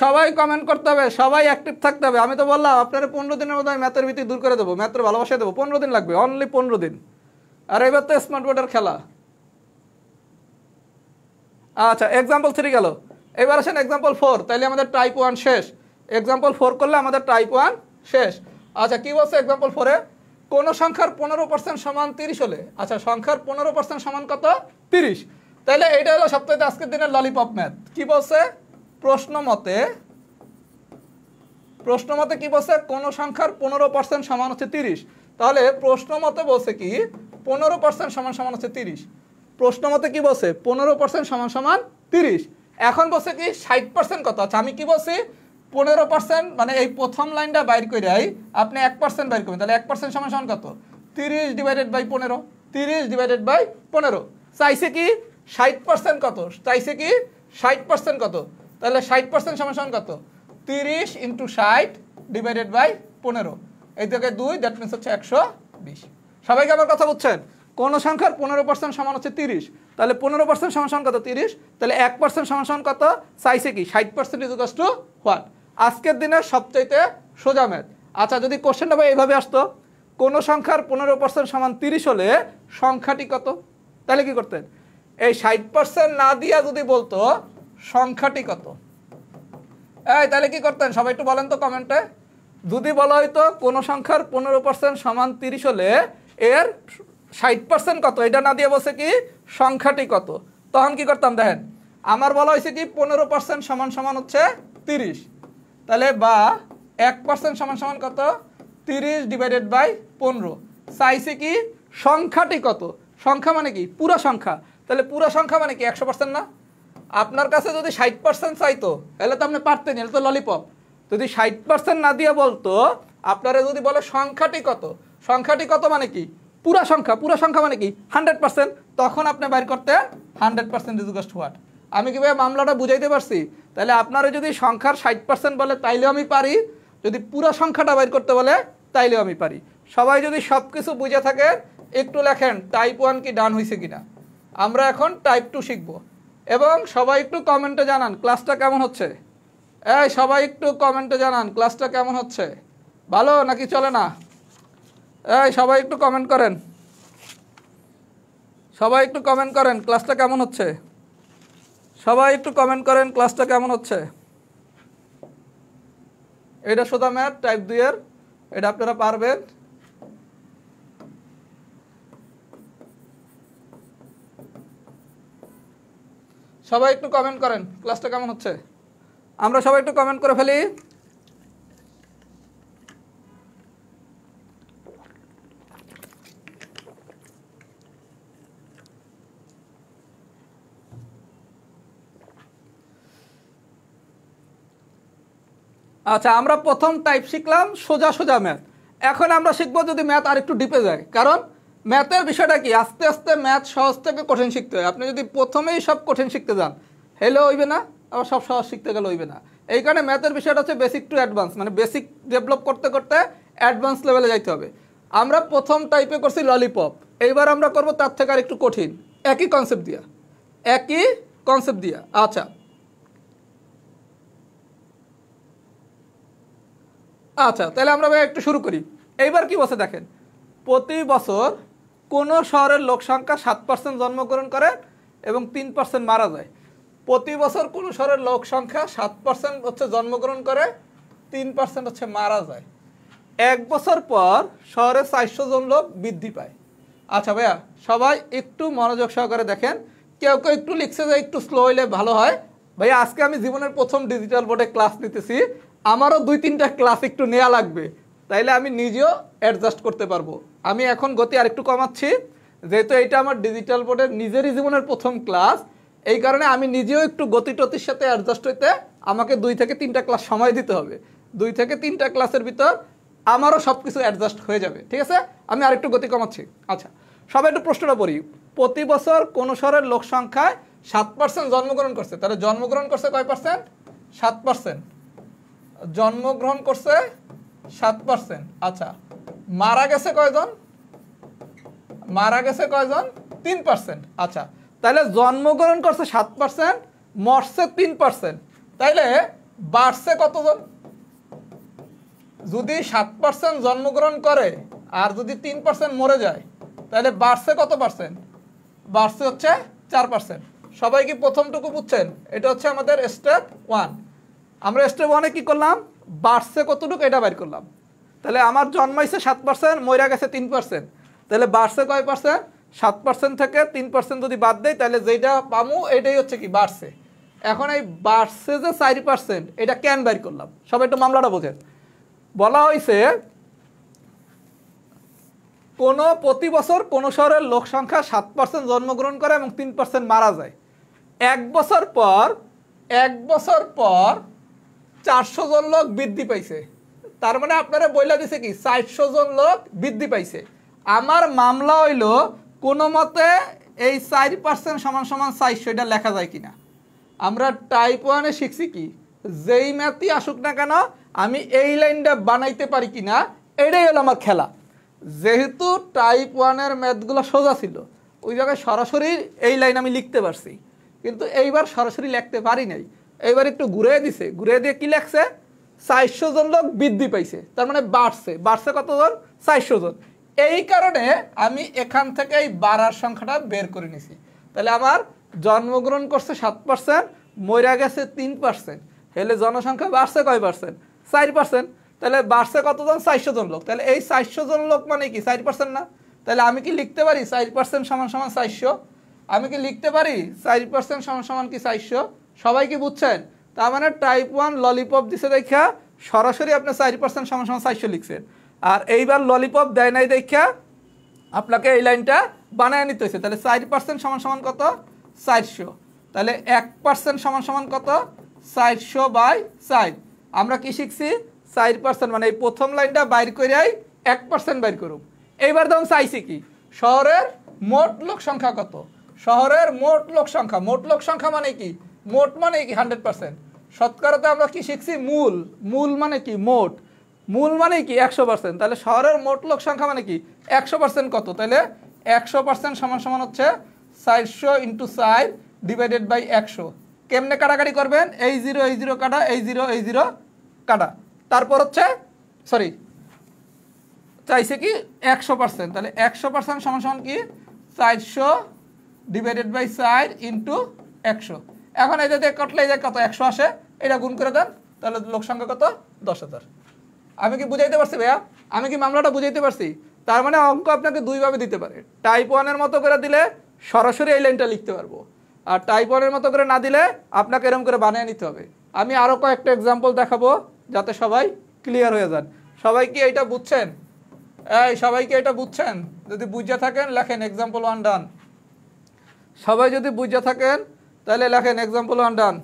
সবাই কমেন্ট করতে হবে, সবাই অ্যাক্টিভ থাকতে হবে। আমি তো বললাম আপনারা 15 দিনের মধ্যে আমি ম্যাথের ভীতি দূর করে দেবো, ম্যাথের ভালোবাসা দেবো, 15 দিন লাগবে, অনলি 15 দিন। আর এবার তো স্মার্ট বোর্ডের খেলা। আচ্ছা এক্সাম্পল 3 গেল, এবার আসেন এক্সাম্পল 4, তাইলে আমাদের টাইপ 1 শেষ। এক্সাম্পল 4 করলে আমাদের টাইপ 1 শেষ। আচ্ছা কি বলছে এক্সাম্পল 4-এ? কোন সংখ্যার 15% সমান 30 হলে, আচ্ছা সংখ্যার 15% সমান কত 30, তাহলে এইটা হলো সপ্তাহে আজকের দিনের ললিপপ ম্যাথ। কি বলছে প্রশ্ন মতে কি বলছে? কোন সংখ্যার 15% সমান হচ্ছে 30, তাহলে প্রশ্ন মতে বলছে কি 15% সমান সমান হচ্ছে 30। প্রশ্ন মতে কি বলছে 15% সমান সমান 30। এখন বলছে কি 60% কত? আচ্ছা আমি কি বলছি 15% মানে এই প্রথম লাইনটা বাইর করে আপনি 1% বাইর করবেন, তাহলে 1% সমান সমান কত 30 ডিভাইডেড বাই 15, 30 ডিভাইডেড বাই 15। চাইছে কি 60% কত? চাইছে কি 60% কত? তাহলে 60% সমান সমান কত 30 ইন্টু 60 ডিভাইডেড বাই 15, এই থেকে 2, দ্যাট মিনস হচ্ছে 120। সবাইকে আমার কথা বুঝছেন? কোন সংখ্যার 15% সমান হচ্ছে 30, তাহলে 15% সমান সমান কত 30, তাহলে 1% সমান সমান কত? চাইছে কি 60% ইজ ইকুয়াল টু হোয়াট? আজকের দিনের সবচাইতে সোজা ম্যাথ। আচ্ছা যদি কোশ্চেনটা ভাই এইভাবে আসতো, কোন সংখ্যার 15% সমান 30 হলে সংখ্যাটি কত, তাহলে কি করতেন? এই 60% না দিয়া যদি বলতো সংখ্যাটি কত, তাহলে কি করতেন? সবাই একটু বলেন তো কমেন্টে। যদি বলা হয়তো কোন সংখ্যার 15% সমান 30 হলে এর 60% কত, এটা না দিয়ে বলছে কি সংখ্যাটি কত, তখন কি করতাম? দেখেন আমার বলা হয়েছে কি 15% সমান সমান হচ্ছে 30, তাহলে বা 1% সমান সমান কত 30 ডিভাইডেড বাই 15। চাইছে কি সংখ্যাটি কত, সংখ্যা মানে কি পুরা সংখ্যা, তাহলে পুরা সংখ্যা মানে কি 100% না? আপনার কাছে যদি 60% চাইতো তাহলে তো আপনি পারতেন, এটা তো ললিপপ। যদি 60% না দিয়ে বলতো, আপনারা যদি বলে সংখ্যাটি কত, সংখ্যাটি কত মানে কি পুরা সংখ্যা, পুরা সংখ্যা মানে কি 100%, তখন আপনি বাইর করতেন 100% ইজ ইকুয়াল টু হোয়াট? আমি কিভাবে মামলাটা বুঝাইতে পারছি? তাহলে আপনারা যদি সংখ্যার 60% বলে তাইলেও আমি পারি, যদি পুরা সংখ্যাটা বাইর করতে বলে তাইলেও আমি পারি। সবাই যদি সব কিছু বুঝে থাকে একটু লেখেন টাইপ 1 কি ডান হয়েছে কিনা। আমরা এখন টাইপ 2 শিখব, এবং সবাই একটু কমেন্টে জানান ক্লাসটা কেমন হচ্ছে। সবাই একটু কমেন্টে জানান ক্লাসটা কেমন হচ্ছে, ভালো নাকি চলে না? সবাই একটু কমেন্ট করেন, সবাই একটু কমেন্ট করেন ক্লাসটা কেমন হচ্ছে, সবাই একটু কমেন্ট করেন ক্লাসটা কেমন হচ্ছে। এটা সোজা ম্যাথ টাইপ 2 এর, এটা আপনারা পারবেন। সবাই একটু কমেন্ট করেন ক্লাসটা কেমন হচ্ছে, আমরা সবাই একটু কমেন্ট করে ফেলি। আচ্ছা, আমরা প্রথম টাইপ শিখলাম সোজা সোজা ম্যাথ। এখন আমরা শিখবো যদি ম্যাথ আর একটু ডিপে যায়, কারণ ম্যাথের বিষয়টা কি, আস্তে আস্তে ম্যাথ সহজ থেকে কঠিন শিখতে হয়। আপনি যদি প্রথমেই সব কঠিন শিখতে যান হেলে হইবে না, আবার সব সহজ শিখতে গেলে হইবে না। এই কারণে ম্যাথের বিষয়টা হচ্ছে বেসিক টু অ্যাডভান্স, মানে বেসিক ডেভেলপ করতে করতে অ্যাডভান্স লেভেলে যাইতে হবে। আমরা প্রথম টাইপে করছি ললিপপ, এইবার আমরা করব তার থেকে আর একটু কঠিন, একই কনসেপ্ট দিয়া, একই কনসেপ্ট দিয়া। আচ্ছা আচ্ছা, তাহলে আমরা একটু শুরু করি। এইবার কি বলছে দেখেন, প্রতি বছর কোনো শহরের লোক সংখ্যা 7% জন্মগ্রহণ করে এবং 3% মারা যায়। প্রতি বছর কোনো শহরের লোক সংখ্যা 7% হচ্ছে জন্মগ্রহণ করে, 3% হচ্ছে মারা যায়। এক বছর পর শহরে 400 জন লোক বৃদ্ধি পায়। আচ্ছা ভাইয়া, সবাই একটু মনোযোগ সহকারে দেখেন। কেউ কেউ একটু লিখছে যে একটু স্লো হইলে ভালো হয়। ভাইয়া আজকে আমি জীবনের প্রথম ডিজিটাল বোর্ডে ক্লাস নিতেছি, আমারও 2-3টা ক্লাস একটু নেওয়া লাগবে, তাইলে আমি নিজেও অ্যাডজাস্ট করতে পারবো। আমি এখন গতি আরেকটু কমাচ্ছি, যেহেতু এইটা আমার ডিজিটাল বোর্ডের নিজেরই জীবনের প্রথম ক্লাস, এই কারণে আমি নিজেও একটু গতি টতির সাথে অ্যাডজাস্ট হইতে আমাকে 2 থেকে 3টা ক্লাস সময় দিতে হবে। 2 থেকে 3টা ক্লাসের ভিতর আমারও সব কিছু অ্যাডজাস্ট হয়ে যাবে, ঠিক আছে? আমি আরেকটু গতি কমাচ্ছি। আচ্ছা, সবাই একটু প্রশ্নটা পড়ি। প্রতি বছর কোন শহরের লোক সংখ্যায় 7% জন্মগ্রহণ করছে, তাহলে জন্মগ্রহণ করছে কয় পার্সেন্ট? 7%। জন্মগ্রহণ করছে 7%। আচ্ছা, মারা গেছে কয়জন? মারা গেছে কয়জন? 3%। আচ্ছা, তাহলে জন্মগ্রহণ করছে 7%, মরছে 3%, তাইলে বাড়ছে কতজন? যদি 7% জন্মগ্রহণ করে আর যদি 3% মরে যায়, তাহলে বাড়ছে কত পার্সেন্ট? বাড়ছে হচ্ছে 4%। সবাই কি প্রথমটুকু বুঝছেন? এটা হচ্ছে আমাদের স্টেপ 1। আমরা স্টেপ 1-এ কি করলাম? বাড়ছে কতটুকু এটা বের করলাম। তাহলে আমার জন্মাইছে 7%, মরে গেছে 3%, তাহলে বাড়ছে কয় পার্সেন্ট? 7% থেকে 3% যদি বাদ দেয়, তাহলে যেটা পামু এটাই হচ্ছে কি বাড়ছে। এখন এই বাড়ছে যে 4%, এটা কেন বের করলাম? সবাই একটু মামলাটা বোঝেন। বলা হয়েছে প্রতি বছর কোন শহরের লোক সংখ্যা 7% জন্মগ্রহণ করে এবং 3% মারা যায়। এক বছর পর 400 জন লোক বৃদ্ধি পাইছে। তার মানে আপনারা বইলা দিছে কি 400 জন লোক বৃদ্ধি পাইছে। আমার মামলা হইল কোনো মতে এই 4% সমান সমান 400 এটা লেখা যায় কিনা। আমরা টাইপ 1-এ শিখছি কি, যেই ম্যাথই আসুক না কেন আমি এই লাইনটা বানাইতে পারি কিনা, এটাই হলো আমার খেলা। যেহেতু টাইপ 1-এর ম্যাথগুলো সোজা ছিল, ওই জায়গায় সরাসরি এই লাইন আমি লিখতে পারছি, কিন্তু এইবার সরাসরি লিখতে পারি নাই। এইবার একটু ঘুরে দিছে, ঘুরে দিয়ে কি লেখছে? 400 জন লোক বৃদ্ধি পাইছে, তার মানে বাড়ছে কতজন? 400 জন। এই কারণে আমি এখান থেকে এই বাড়ার সংখ্যাটা বের করে নিছি। তাহলে আমার জন্মগ্রহণ করছে 7%, মরে গেছে 3%, হেলে জনসংখ্যা বাড়ছে কয় পার্সেন্ট? 4%। তাহলে বাড়ছে কতজন? 400 জন লোক। তাহলে এই 400 জন লোক মানে কি 4% না? তাহলে আমি কি লিখতে পারি 4% সমান সমান 400? আমি কি লিখতে পারি 4% সমান সমান কি 400? সবাই কি বুঝছেন? তার মানে টাইপ 1 ললিপপ দিছে দেখা সরাসরি আপনি 4% সমান সমান 400 লিখছেন, আর এইবার ললিপপ দেয় নাই দেখা আপনাকে এই লাইনটা বানায় নিতে হয়েছে। তাহলে 4% সমান সমান কত? 400। তাহলে 1% সমান সমান কত? 400/4। আমরা কি শিখছি? 4% মানে এই প্রথম লাইনটা বাইর করিয়াই 1% বাইর করুক। এইবার দেখুন চাইছি কি শহরের মোট লোক সংখ্যা কত? শহরের মোট লোক সংখ্যা। মোট লোক সংখ্যা মানে কি? মোট মানে কি 100%। শতকরাতে আমরা কি শিখছি? মূল মানে কি? মোট। মূল মানে কি 100%। তাহলে শহরের মোট লোক সংখ্যা মানে কি 100% কত? তাহলে 100% সমান সমান হচ্ছে 400 × 4 ডিভাইডেড বাই 100। কেমনে কাটাকাটি করবেন? এই 0 কাটা, এই 0 কাটা, তারপর হচ্ছে সরি চাইছে কি 100%। তাহলে 100% সমান সমান কি 400 ডিভাইডেড বাই 4 × 100। এখন এই যে কাটলে এই যে কত 100 আসে, এটা গুণ করে দেন, তাহলে লোক সংখ্যা কত? 10,000। আমি কি বুঝাইতে পারছি ভাইয়া? আমি কি মামলাটা বুঝাইতে পারছি? তার মানে অঙ্ক আপনাকে দুইভাবে দিতে পারে। টাইপ 1 এর মতো করে দিলে সরাসরি এই লাইনটা লিখতে পারবো, আর টাইপ 1 এর মতো করে না দিলে আপনাকে এরকম করে বানিয়ে নিতে হবে। আমি আরও কয়েকটা এক্সাম্পল দেখাবো যাতে সবাই ক্লিয়ার হয়ে যান। সবাই কি এটা বুঝছেন? সবাই কি এটা বুঝছেন? যদি বুঝে থাকেন লেখেন এক্সাম্পল 1 ডান। সবাই যদি বুঝে থাকেন তাহলে লেখেন এক্সাম্পল 1 ডান।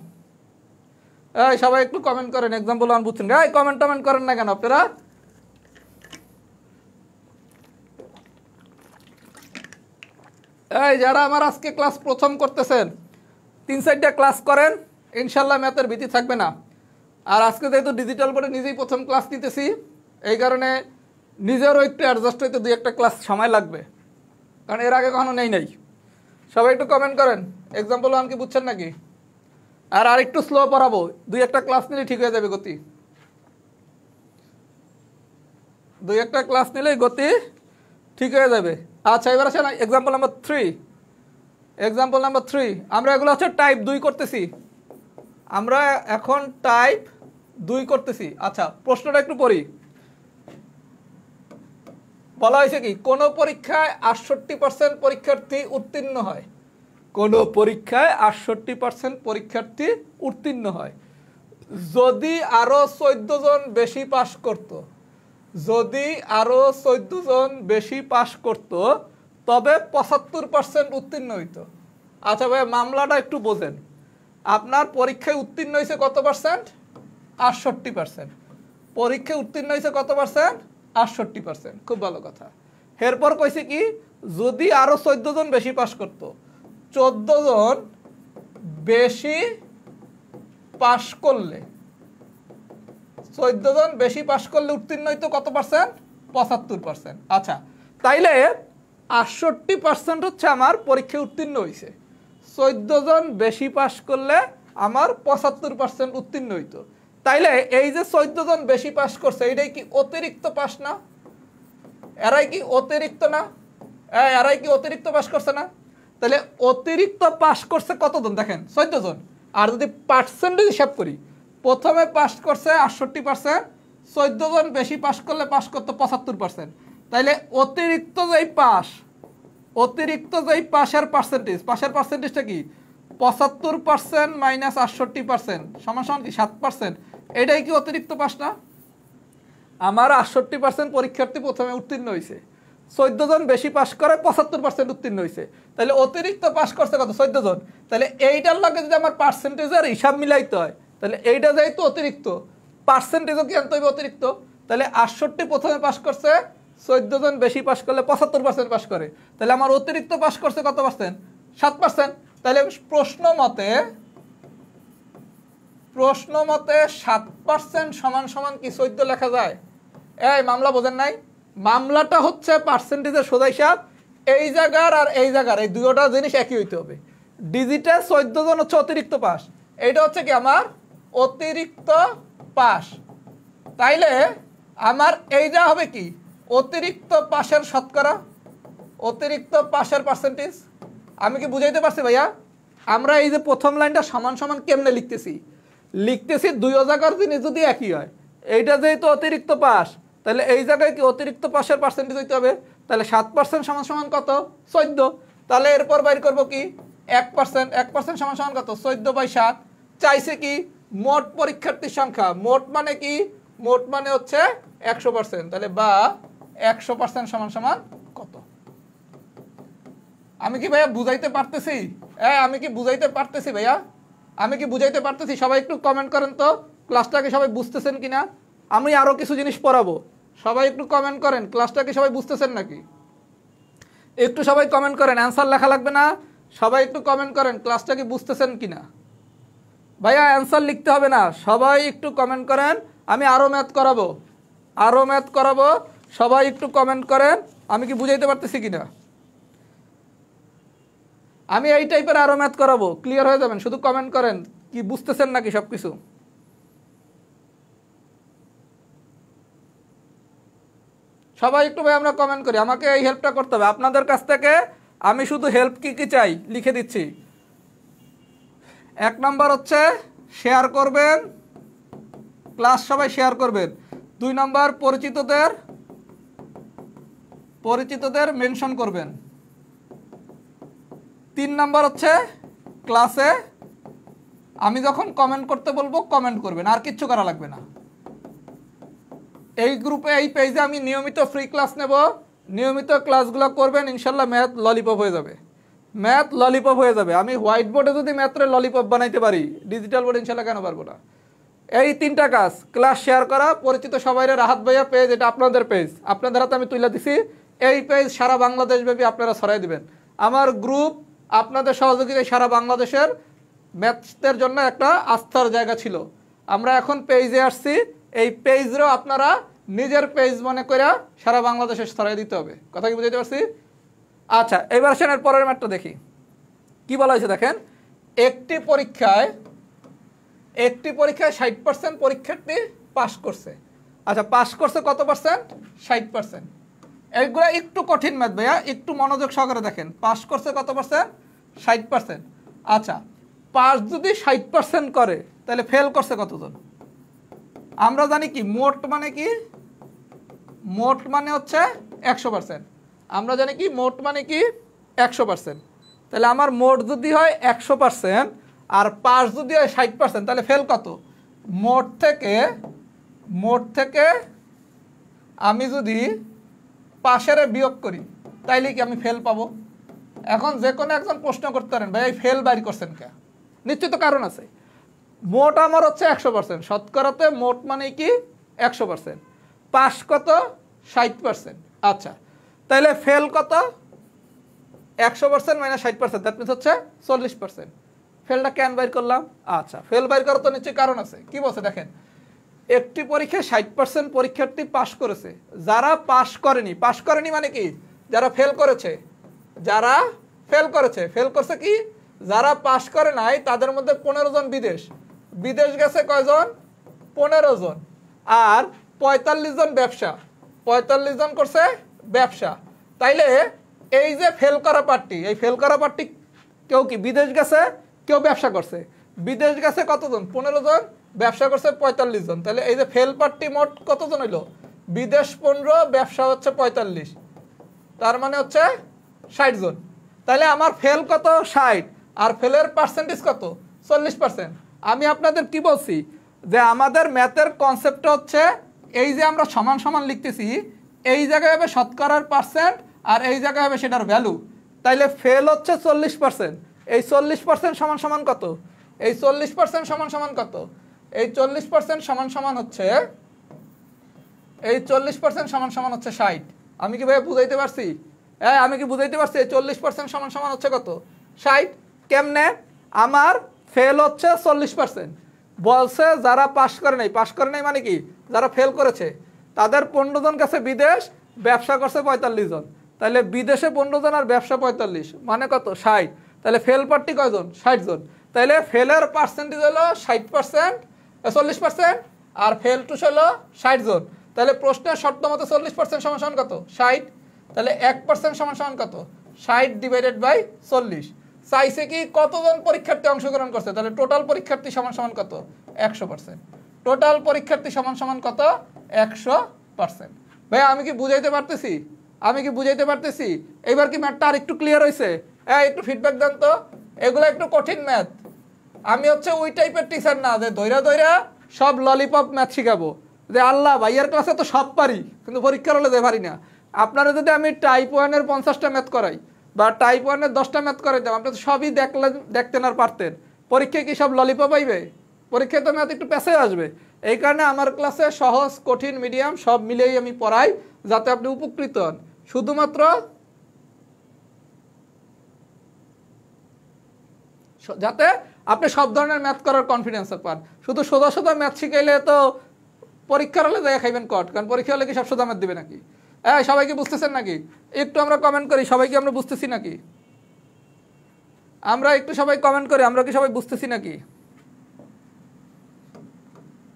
সবাই একটু কমেন্ট করেন এক্সাম্পল 1 বুঝছেন। কমেন্ট করেন না কেন আপনারা? যারা আমার আজকে ক্লাস প্রথম করতেছেন 3-4টা ক্লাস করেন, ইনশাল্লাহ ম্যাথের ভীতি থাকবে না। আর আজকে যেহেতু ডিজিটাল বোর্ডে নিজেই প্রথম ক্লাস নিতেছি, এই কারণে নিজেরও একটু অ্যাডজাস্ট হইতে 2-1টা ক্লাস সময় লাগবে, কারণ এর আগে কখনো নেই। সবাই একটু কমেন্ট করেন এক্সাম্পল 1 কি বুঝছেন নাকি? আর একটু স্লো পড়াবো, 2-1টা ক্লাস নিলে ঠিক হয়ে যাবে গতি। 2-1টা ক্লাস নিলেই গতি ঠিক হয়ে যাবে। আচ্ছা, এবার আসেন এক্সাম্পল নাম্বার 3। এক্সাম্পল নাম্বার 3 আমরা এগুলো হচ্ছে টাইপ 2 করতেছি। আমরা এখন টাইপ 2 করতেছি। আচ্ছা, প্রশ্নটা একটু পড়ি। বলা হয়েছে কি, কোন পরীক্ষায় 68% পরীক্ষার্থী উত্তীর্ণ হয়। কোন পরীক্ষায় 68% পরীক্ষার্থী উত্তীর্ণ হয় যদি আরো 14 জন বেশি পাশ করত। যদি আরো 14 জন বেশি পাশ করত তবে 75% উত্তীর্ণ হইত। আচ্ছা ভাই, মামলাটা একটু বোঝেন। আপনার পরীক্ষায় উত্তীর্ণ হয়েছে কত পার্সেন্ট? 68%। পরীক্ষায় উত্তীর্ণ হয়েছে কত পার্সেন্ট? 68%। খুব ভালো কথা। এরপর কইছে কি, যদি আরো 14 জন বেশি পাশ করত, 14 জন বেশি পাশ করলে, 14 জন বেশি পাশ করলে উত্তীর্ণ হইতো কত পার্সেন্ট? 75%। আচ্ছা, তাইলে 68% হচ্ছে আমার পরীক্ষায় উত্তীর্ণ হয়েছে। 14 জন বেশি পাশ করলে আমার 75% উত্তীর্ণ হইতো। তাইলে এই যে 14 জন বেশি পাশ করছে, এইটাই কি অতিরিক্ত পাশ না? এরাই কি অতিরিক্ত না? এরাই কি অতিরিক্ত পাশ করছে না? তাহলে অতিরিক্ত পাশ করছে কতজন? দেখেন 14 জন। আর যদি পার্সেন্টেজ হিসাব করি, প্রথমে পাস করছে 68%, 14 জন বেশি পাস করলে পাস করতো 75%। তাইলে অতিরিক্ত যেই পাস, অতিরিক্ত যেই পাশের পার্সেন্টেজটা কি? 75% মাইনাস 68% সমান সমান কি 7%। এটাই কি অতিরিক্ত পাস না? আমার 68% পরীক্ষার্থী প্রথমে উত্তীর্ণ হয়েছে, 14 জন বেশি পাস করে 75% উত্তীর্ণ হয়েছে। তাহলে অতিরিক্ত পাস করছে কত? 14 জন। তাহলে এইটার লগে যদি আমার পার্সেন্টেজের হিসাব মিলাইতে হয়, তাহলে এইটা যেহেতু অতিরিক্ত, পার্সেন্টেজও কি আনতে হবে অতিরিক্ত। তাহলে 68 প্রথমে পাস করছে, 14 জন বেশি পাস করলে 75% পাস করে। তাহলে আমার অতিরিক্ত পাস করছে কত পার্সেন্ট? 7%। তাহলে প্রশ্ন মতে 7% সমান সমান কি 14 লেখা যায়? এই মামলা বোঝেন নাই? মামলাটা হচ্ছে পার্সেন্টেজের সোজা হিসাব। এই জায়গার আর এই জায়গার এই দুটোটা জিনিস একই হইতে হবে। ডিজিটে 14 জন হচ্ছে অতিরিক্ত পাস, এইটা হচ্ছে কি আমার অতিরিক্ত পাস। তাইলে আমার এই যা হবে কি অতিরিক্ত পাসের শতকরা, অতিরিক্ত পাসের পার্সেন্টেজ। আমি কি বুঝাইতে পারছি ভাইয়া? আমরা এই যে প্রথম লাইনটা সমান সমান কেমনে লিখতেছি 2 জায়গার জিনিস যদি একই হয়, এইটা যেহেতু অতিরিক্ত পাস, তাহলে এই জায়গায় কি অতিরিক্ত পাসের পার্সেন্টেজ হইতে হবে। তাহলে 7% সমান সমান কত? 14। তাহলে এরপর বাইর করবো কি 1%। 1% সমান সমান কত? 14/7। চাইছে কি মোট পরীক্ষার্থীর সংখ্যা। মোট মানে কি? মোট মানে হচ্ছে 100%। তাহলে বা 100% সমান সমান কত? আমি কি ভাইয়া বুঝাইতে পারতেছি? আমি কি বুঝাইতে পারতেছি ভাইয়া? আমি কি বুঝাইতে পারতেছি? সবাই একটু কমেন্ট করেন তো ক্লাসটাকে সবাই বুঝতেছেন কিনা। আমি আরো কিছু জিনিস পড়াবো, সবাই একটু কমেন্ট করেন ক্লাসটাকে সবাই বুঝতেছেন নাকি। একটু সবাই কমেন্ট করেন, অ্যান্সার লেখা লাগবে না। সবাই একটু কমেন্ট করেন ক্লাসটা কি বুঝতেছেন কিনা। ভাইয়া অ্যান্সার লিখতে হবে না, সবাই একটু কমেন্ট করেন। আমি আরো ম্যাথ করাবো, সবাই একটু কমেন্ট করেন আমি কি বুঝাইতে পারতেছি কিনা। আমি এই টাইপের আরো ম্যাথ করাবো, ক্লিয়ার হয়ে যাবেন। শুধু কমেন্ট করেন কি বুঝতেছেন নাকি সবকিছু। সবাই একটু ভাই আমরা কমেন্ট করি, আমাকে এই হেল্পটা করতে হবে আপনাদের কাছ থেকে। আমি শুধু হেল্প কি কি চাই লিখে দিচ্ছি। 1 নাম্বার হচ্ছে শেয়ার করবেন, ক্লাস সবাই শেয়ার করবেন। 2 নাম্বার পরিচিতদের মেনশন করবেন। 3 নাম্বার হচ্ছে ক্লাসে আমি যখন কমেন্ট করতে বলবো কমেন্ট করবেন, আর কিচ্ছু করা লাগবে না। এই গ্রুপে এই পেজে আমি নিয়মিত ফ্রি ক্লাস নেব, নিয়মিত ক্লাসগুলো করবেন, ইনশাল্লাহ ম্যাথ ললিপপ হয়ে যাবে, ম্যাথ ললিপপ হয়ে যাবে। আমি হোয়াইট বোর্ডে যদি ম্যাথরে ললিপপ বানাইতে পারি, ডিজিটাল বোর্ডে ইনশাল্লাহ কেন পারবো না। এই 3টা কাজ, ক্লাস শেয়ার করা, পরিচিত সবাইরে রাহাত ভাইয়া পেজ, এটা আপনাদের পেজ, আপনাদের হাতে আমি তুলে দিছি। এই পেজ সারা বাংলাদেশ ব্যাপী আপনারা ছড়াই দিবেন। আমার গ্রুপ আপনাদের সহযোগিতায় সারা বাংলাদেশের ম্যাথসের জন্য একটা আস্থার জায়গা ছিল। আমরা এখন পেজে আসছি, এই পেজেও আপনারা নিজের পেজ মনে করে সারা বাংলাদেশে ছড়াই দিতে হবে। কথা কি বুঝাইতে পারছি? আচ্ছা, এবার সেনের পরের ম্যাথটা দেখি কি বলা হয়েছে। দেখেন, একটি পরীক্ষায় 60% পরীক্ষার্থী পাস করছে। আচ্ছা, পাস করছে কত পার্সেন্ট? 60%। এইগুলো একটু কঠিন ম্যাথ ভাইয়া, একটু মনোযোগ সহকারে দেখেন। পাস করছে কত পার্সেন্ট? 60%। আচ্ছা, পাস যদি 60% করে তাহলে ফেল করছে কতজন? আমরা জানি কি মোট মানে কি? মোট মানে হচ্ছে 100%। আমরা জানি কি মোট মানে কি? 100%। তাহলে আমার মোট যদি হয় 100% আর পাস যদি হয় 60%, তাহলে ফেল কত? মোট থেকে আমি যদি পাশের বিয়োগ করি তাইলে কি আমি ফেল পাবো? এখন যে কোনো একজন প্রশ্ন করতে পারেন, ভাই এই ফেল বাইর করছেন কে? নিশ্চিত কারণ আছে। মোট আমার হচ্ছে 100%, শতকরাতে মোট মানে কি 100%, পাস কত? 60%। আচ্ছা, তাহলে ফেল কত? 100% মাইনাস 60%, দ্যাট মিনস হচ্ছে 40%। ফেলটা কেন বাইর করলাম? আচ্ছা, ফেল বাইর করার তো নিশ্চয়ই কারণ আছে। কি বলছে দেখেন, একটি পরীক্ষায় 60% পরীক্ষার্থী পাস করেছে। যারা পাস করেনি মানে কি? যারা ফেল করেছে। ফেল করছে কি? যারা পাস করে নাই তাদের মধ্যে 15 জন বিদেশ গেছে। কয়জন? 15 জন। আর 45 জন ব্যবসা, 45 জন করছে ব্যবসা। তাইলে এই যে ফেল করা পার্টি, এই ফেল করা পার্টি কেউ কি বিদেশ গেছে, কেউ ব্যবসা করছে। বিদেশ গেছে কতজন? 15 জন, ব্যবসা করছে 45 জন। তাহলে এই যে ফেল পার্টি মোট কতজন হইল? বিদেশ 15, ব্যবসা হচ্ছে 45, তার মানে হচ্ছে 60 জন। তাহলে আমার ফেল কত? 60, আর ফেলের পার্সেন্টেজ কত? 40%। আমি আপনাদের কি বলছি যে আমাদের ম্যাথের কনসেপ্টটা হচ্ছে এই যে আমরা সমান সমান লিখতেছি, এই জায়গায় হবে শতকরার পার্সেন্ট আর এই জায়গায় হবে সেটার ভ্যালু। তাইলে ফেল হচ্ছে 40%, এই 40% সমান সমান কত? এই 40% সমান সমান কত? এই 40% সমান সমান হচ্ছে 60। আমি কি ভাই বুঝাইতে পারছি? আমি কি বুঝাইতে পারছি? 40% সমান সমান হচ্ছে কত? 60। কেমনে? আমার ফেল হচ্ছে 40%। বলছে যারা পাস করে নাই মানে কি? যারা ফেল করেছে তাদের 15 জন কাছে বিদেশ, ব্যবসা করছে 45 জন। তাহলে বিদেশে 15 জন আর ব্যবসা 45, মানে কত? 60। তাহলে ফেল পার্টি কয়জন? 60 জন। তাহলে ফেলের পার্সেন্টেজ হলো 60%, 40%, আর ফেল টু হলো 60 জন। তাহলে প্রশ্নের শর্ত মতো 40% সমান সমান কত? 60। তাহলে 1% সমান সমান কত? 60 ডিভাইডেড বাই 40। চাইছে কি কতজন পরীক্ষার্থী অংশগ্রহণ করছে? তাহলে টোটাল পরীক্ষার্থী সমান সমান কত? 100%। টোটাল পরীক্ষার্থী সমান সমান কত? 100%। ভাই আমি কি বুঝাইতে পারতেছি? এবার কি ম্যাথটা আর একটু ক্লিয়ার হয়েছে? একটু ফিডব্যাক দেন তো। এগুলো একটু কঠিন ম্যাথ। আমি হচ্ছে ওই টাইপের টিচার না যে দইরা সব ললিপপ ম্যাথ শিখাবো, যে আল্লাহ ভাইয়ার ক্লাসে তো সব পারি কিন্তু পরীক্ষার হলে যে পারি না। আপনারা যদি আমি টাইপ 1-এর 50টা ম্যাথ করাই বা টাইপ 1-এর 10টা ম্যাথ করাইতাম, আপনারা তো সবই দেখতেন আর পারতেন। পরীক্ষায় কি সব ললিপপ আইবে? পরীক্ষায় তো ম্যাথ একটু পেছে আসবে। এই কারণে আমার ক্লাসে সহজ, কঠিন, মিডিয়াম সব মিলেই আমি পড়াই, যাতে আপনি উপকৃত হন। শুধুমাত্র যাতে আপনি সব ধরনের ম্যাথ করার কনফিডেন্স পান। শুধু সোজা ম্যাথ শিখাইলে তো পরীক্ষার হলে জায়গা খাইবেন কট, কারণ পরীক্ষা হলে কি সব সোজা ম্যাথ দিবে নাকি? সবাই কি বুঝতেছেন নাকি? একটু আমরা কমেন্ট করি, সবাই কি আমরা বুঝতেছি নাকি? আমরা একটু সবাই কমেন্ট করি, আমরা কি সবাই বুঝতেছি নাকি?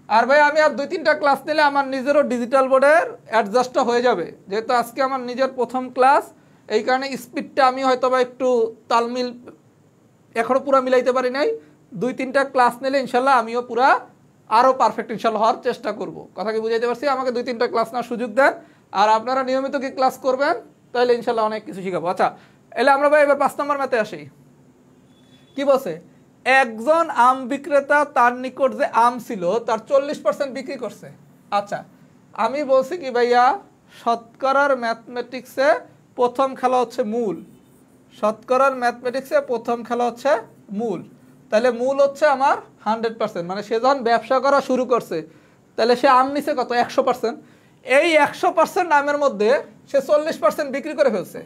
আর ভাই আমি আর 2-3টা ক্লাস নিলে আমার নিজেরও ডিজিটাল বোর্ডের অ্যাডজাস্টটা হয়ে যাবে, যেহেতু আজকে আমার নিজের প্রথম ক্লাস। এই কারণে স্পিডটা আমি হয়তো বা একটু তালমিল এখনও পুরো মিলাইতে পারি নাই। 2-3টা ক্লাস নিলে ইনশাল্লাহ আমিও পুরা আরও পারফেক্ট ইনশাল্লাহ হওয়ার চেষ্টা করব। কথা কি বুঝাইতে পারছি? আমাকে 2-3টা ক্লাস নেওয়ার সুযোগ দেন, আর আপনারা নিয়মিত কি ক্লাস করবেন, তাহলে ইনশাল্লাহ অনেক কিছু শিখাবো। আচ্ছা, এলে আমরা ভাই এবার 5 নম্বর ম্যাথে আসি। কি বলছে? একজন আম বিক্রেতা তার নিকট যে আম ছিল তার 40% বিক্রি করছে। আচ্ছা, আমি বলছি কি ভাইয়া, শতকরার ম্যাথমেটিক্সে প্রথম খেলা হচ্ছে মূল। শতকরার ম্যাথমেটিক্সে প্রথম খেলা হচ্ছে মূল। তাহলে মূল হচ্ছে আমার 100%, মানে সে যখন ব্যবসা করা শুরু করছে তাহলে সে আম নিছে কত? 100%। এই 100% আমের মধ্যে সে 40% বিক্রি করে ফেলছে।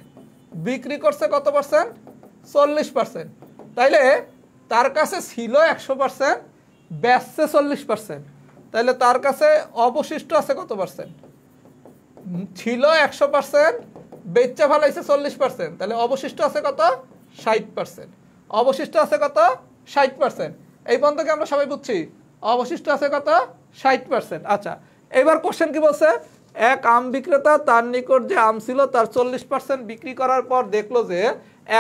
বিক্রি করছে কত পার্সেন্ট? 40%। তাইলে তার কাছে ছিল 100%, বেচছে 40%। তাহলে তার কাছে অবশিষ্ট আছে কত পার্সেন্ট? ছিল 100%, বেচা ফেলাইছে 40%, তাহলে অবশিষ্ট আছে কত? 60%। অবশিষ্ট আছে কত? 60%। এই পর্যন্ত কি আমরা সবাই বুঝছি? অবশিষ্ট আছে কত? 60%। আচ্ছা, এবার কোশ্চেন কি বলছে? এক আম বিক্রেতা তার নিকট যে আম ছিল তার 40% বিক্রি করার পর দেখলো যে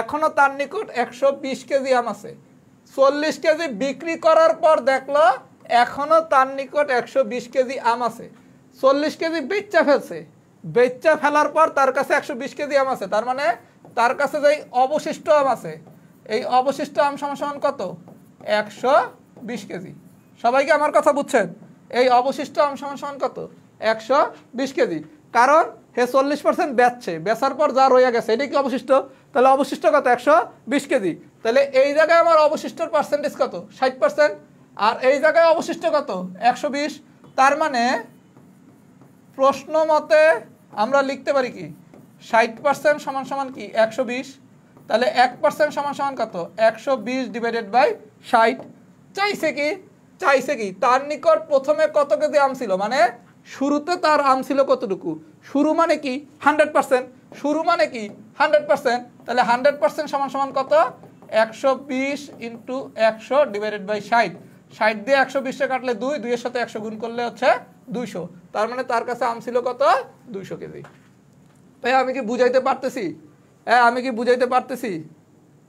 এখনো তার নিকট 120 কেজি আম আছে। 40 কেজি বিক্রি করার পর দেখলো এখনো তার নিকট 120 কেজি আম আছে। 40 কেজি বেচা ফেলছে। বেচা ফেলার পর তার কাছে 120 কেজি আম আছে। তার মানে তার কাছে যে অবশিষ্ট আম আছে, এই অবশিষ্ট আম সমান কত? 120 কেজি। সবাইকে আমার কথা বুঝছেন? এই অবশিষ্ট আম সমান কত? 120 কেজি। কারণ হে 40% বেচছে, বেচার পর যা রয়ে গেছে এটা কি অবশিষ্ট? তাহলে অবশিষ্ট কত? 120 কেজি। তাহলে এই জায়গায় আমার অবশিষ্টর পার্সেন্টেজ কত? 60%। আর এই জায়গায় অবশিষ্ট কত? 120। তার মানে প্রশ্ন মতে আমরা লিখতে পারি কি 60% সমান কি 120। তাহলে 1% সমান কত? 120 ডিভাইডেড বাই 60। চাইছে কি তার নিকট প্রথমে কত কেজি আম ছিল, মানে শুরুতে তার আম ছিল কতটুকু? শুরু মানে কি 100%। শুরু মানে কি 100%। তাহলে 100% সমান কত? 120 ইন্টু 100 ডিভাইডেড বাই 60। 60 দিয়ে 120 কাটলে 2, 2 এর সাথে 100 গুণ করলে হচ্ছে 200। তার মানে তার কাছে আম ছিল কত? 200 কেজি। ভাইয়া আমি কি বুঝাইতে পারতেছি? হ্যাঁ, আমি কি বুঝাইতে পারতেছি?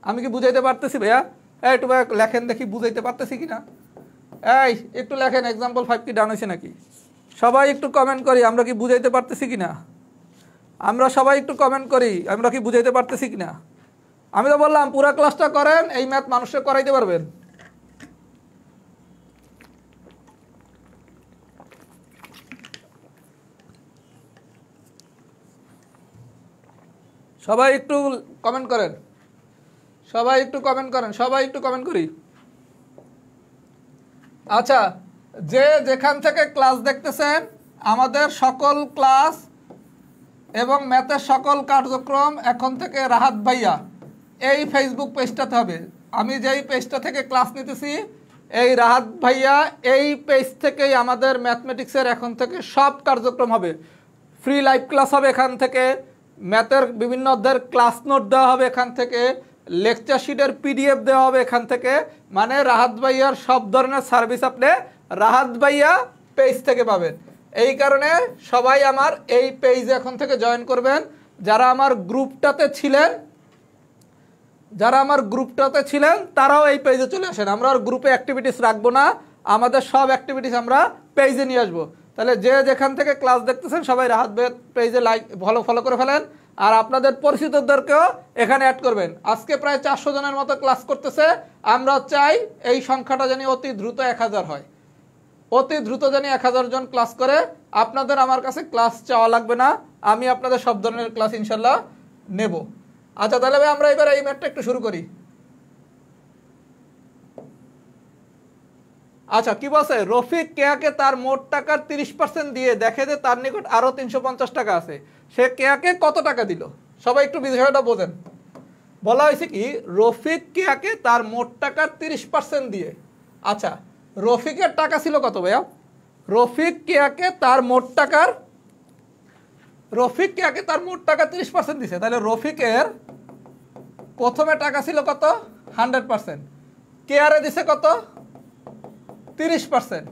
আমি কি বুঝাইতে পারতেছি ভাইয়া? হ্যাঁ, একটু ভাইয়া লেখেন দেখি বুঝাইতে পারতেছি কিনা। এই একটু লেখেন এক্সাম্পল 5 কি ডান হয়েছে নাকি? সবাই একটু কমেন্ট করি আমরা কি বুঝাইতে পারতেছি কিনা। আমরা সবাই একটু কমেন্ট করি আমরা কি বুঝাইতে পারতেছি কিনা। আমি তো বললাম পুরো ক্লাসটা করেন, এই ম্যাথ মানুষকে করাইতে পারবেন। সবাই একটু কমেন্ট করেন, সবাই একটু কমেন্ট করেন, সবাই একটু কমেন্ট করি। আচ্ছা, যে যেখান থেকে ক্লাস দেখতেছেন আমাদের সকল ক্লাস এবং ম্যাথের সকল কার্যক্রম এখন থেকে রাহাত ভাইয়া এই ফেসবুক পেজটাতে হবে। আমি যেই পেজটা থেকে ক্লাস নিতেছি এই রাহাত ভাইয়া এই পেজ থেকেই আমাদের ম্যাথমেটিক্সের এখন থেকে সব কার্যক্রম হবে। ফ্রি লাইভ ক্লাস হবে এখান থেকে, ম্যাথের বিভিন্ন অধ্যায়ের ক্লাস নোট দেওয়া হবে এখান থেকে, লেকচার শিটের পিডিএফ দেওয়া হবে এখান থেকে। মানে রাহাত ভাইয়ার সব ধরনের সার্ভিস আপনি রাহাত ভাইয়া পেজ থেকে পাবেন। এই কারণে সবাই আমার এই পেজে এখন থেকে জয়েন করবেন। যারা আমার গ্রুপটাতে ছিলেন তারাও এই পেজে চলে আসেন। আমরা আর গ্রুপে অ্যাক্টিভিটিস রাখবো না, আমাদের সব অ্যাক্টিভিটিস আমরা পেজে নিয়ে আসবো। তাহলে যে যেখান থেকে ক্লাস দেখতেছেন সবাই রাহাত ভাইয়ের পেজে লাইক ফলো করে ফেলেন, আর আপনাদের পরিচিতদেরকেও এখানে অ্যাড করবেন। আজকে প্রায় 400 জনের মতো ক্লাস করতেছে। আমরা চাই এই সংখ্যাটা জানি অতি দ্রুত 1000 হয়, অতি দ্রুত জানি 1000 জন ক্লাস করে। আপনাদের আমার কাছে ক্লাস চাওয়া লাগবে না, আমি আপনাদের সব ধরনের ক্লাস ইনশাল্লাহ নেব। আচ্ছা, তাহলে ভাই আমরা এবার এই ম্যাথটা একটু শুরু করি। আচ্ছা, কি বলছে? রফিক কেয়াকে তার মোট টাকার 30% দিয়ে দেখে যে তার নিকট আরো 350 টাকা আছে। সে কেয়াকে কত টাকা দিল? সবাই একটু বিষয়টা বোঝেন। বলা হয়েছে কি রফিক কেয়াকে তার মোট টাকার 30% দিয়ে। আচ্ছা, রফিকের টাকা ছিল কত ভাইয়া? রফিক কেয়াকে তার মোট টাকার 30% দিছে। তাহলে রফিকের প্রথমে টাকা ছিল কত? 100%। কেয়ারে দিছে কত? 30%।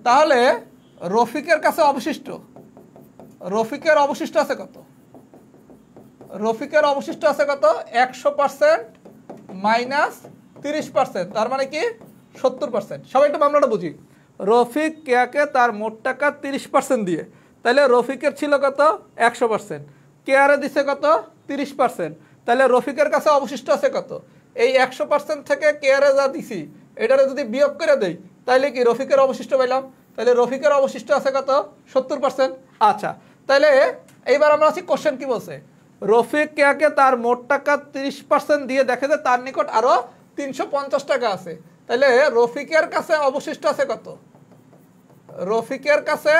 তাহলে রফিকের কাছে রফিকের অবশিষ্ট আছে কত? রফিকের অবশিষ্ট আছে কত? 100% মাইনাস 30%, তার মানে কি 70%। সবাই একটু মামলাটা বুঝি। রফিক কেয়াকে তার মোট টাকা 30% দিয়ে, তাহলে রফিকের ছিল কত 100%, কেয়ারে দিছে কত 30%, তাহলে রফিকের কাছে অবশিষ্ট আছে কত? এই 100% থেকে কেয়ারে যা দিছি এটারে যদি বিয়োগ করে দেই তাহলে কি রফিকের অবশিষ্ট পাইলাম, তাহলে রফিকের অবশিষ্ট আছে কত 70%। আচ্ছা, তাহলে এইবার আমরা আছি কোশ্চেন কি বলছে, রফিক কেয়াকে তার মোট টাকা 30% দিয়ে দেখে যে তার নিকট আরো 350 টাকা আছে, তাহলে রফিকের কাছে অবশিষ্ট আছে কত? রফিকের কাছে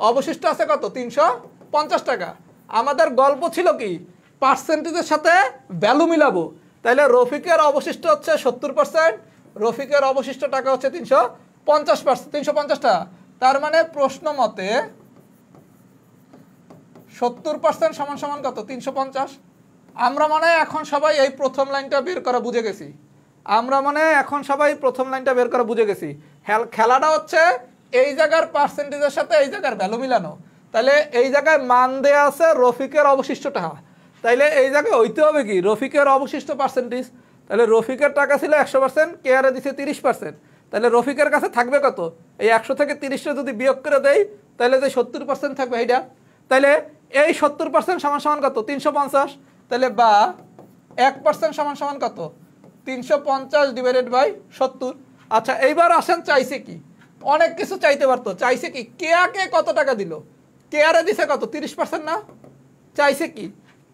অবশিষ্ট আছে কত 350 টাকা। আমাদের গল্প ছিল কি পার্সেন্টেজের সাথে ভ্যালু মিলাবো, তাহলে রফিকের অবশিষ্ট হচ্ছে 70%, রফিকের অবশিষ্ট টাকা হচ্ছে 350 টাকা। তার মানে প্রশ্ন মতে 70% সমান সমান কত 350। আমরা মনে হয় এখন সবাই এই প্রথম লাইনটা বের করা বুঝে গেছি, আমরা মনে হয় এখন সবাই প্রথম লাইনটা বের করা বুঝে গেছি। খেলাটা হচ্ছে এই জায়গার পার্সেন্টেজের সাথে এই জায়গার ভ্যালু মিলানো, তাহলে এই জায়গায় মান দেয়া আছে রফিকের অবশিষ্ট টাকা, তাইলে এই জায়গায় হইতে হবে কি রফিকের অবশিষ্ট পার্সেন্টেজ, তাহলে রফিকের টাকা ছিল 100%, কেয়ারে দিছে 30%, তাহলে রফিকের কাছে থাকবে কত? এই 100 থেকে 30টা যদি বিয়োগ করে দেই তাহলে যে 70% থাকবে এইটা, তাহলে এই 70% সমান সমান কত 350, তাহলে বা 1% সমান সমান কত 350 ডিভাইডেড বাই 70। আচ্ছা, এইবার আসেন চাইছে কি, অনেক কিছু চাইতে পারতো, চাইছে কি কেয়াকে কত টাকা দিল, কেয়ারে দিছে কত 30% না, চাইছে কি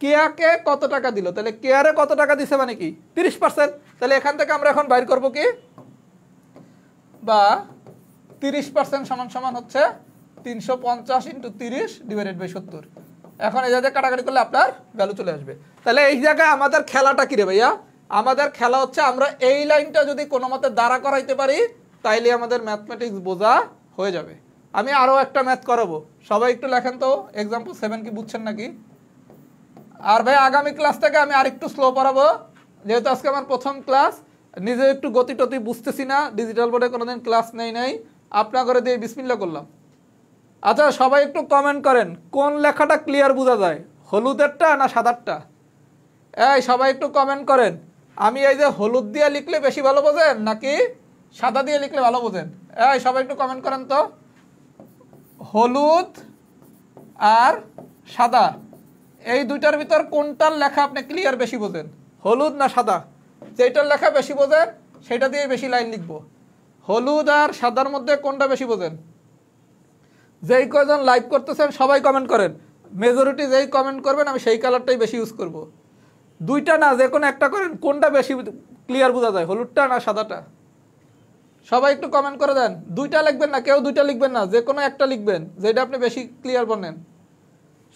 কেয়াকে কত টাকা দিল, তাহলে কেয়ারে কত টাকা দিছে মানে কি 30%, তাহলে এখান থেকে আমরা এখন বাইর করব কি বা 30% সমান সমান হচ্ছে 350 × 30 ডিভাইডেড বাই 70। এখন এই জায়গায় কাটাকাটি করলে আপনার ভ্যালু চলে আসবে। তাহলে এই জায়গায় আমাদের খেলাটা কি রে ভাইয়া, আমাদের খেলা হচ্ছে আমরা এই লাইনটা যদি কোনো মতে দাঁড়া করাইতে পারি তাইলে আমাদের ম্যাথমেটিক্স বোঝা হয়ে যাবে। আমি আরও একটা ম্যাথ করাবো, সবাই একটু লেখেন তো এক্সাম্পল 7 কি বুঝছেন নাকি? আর ভাই আগামী ক্লাস থেকে আমি আরেকটু স্লো পড়াবো, যেহেতু আজকে আমার প্রথম ক্লাস, নিজে একটু গতি টতি বুঝতেছি না, ডিজিটাল বোর্ডে কোনোদিন ক্লাস নাই, আপনার করে দিয়ে বিসমিল্লাহ করলাম। আচ্ছা, সবাই একটু কমেন্ট করেন কোন লেখাটা ক্লিয়ার বোঝা যায়, হলুদেরটা না সাদারটা? এই সবাই একটু কমেন্ট করেন, আমি এই যে হলুদ দিয়ে লিখলে বেশি ভালো বোঝেন নাকি সাদা দিয়ে লিখলে ভালো বোঝেন? এই সবাই একটু কমেন্ট করেন তো, হলুদ আর সাদা এই দুইটার ভিতর কোনটার লেখা আপনি ক্লিয়ার বেশি বোঝেন, হলুদ না সাদা? যেটার লেখা বেশি বোঝেন সেটা দিয়ে বেশি লাইন লিখবো। হলুদ আর সাদার মধ্যে কোনটা বেশি বোঝেন? যেই কয়জন লাইভ করতেছেন সবাই কমেন্ট করেন, মেজরিটি যেই কমেন্ট করবেন আমি সেই কালারটাই বেশি ইউজ করব। দুইটা না, যে কোনো একটা করেন, কোনটা বেশি ক্লিয়ার বোঝা যায়, হলুদটা না সাদাটা? সবাই একটু কমেন্ট করে দেন। দুইটা লিখবেন না, কেউ দুইটা লিখবেন না, যে কোনো একটা লিখবেন যেটা আপনি বেশি ক্লিয়ার বলেন।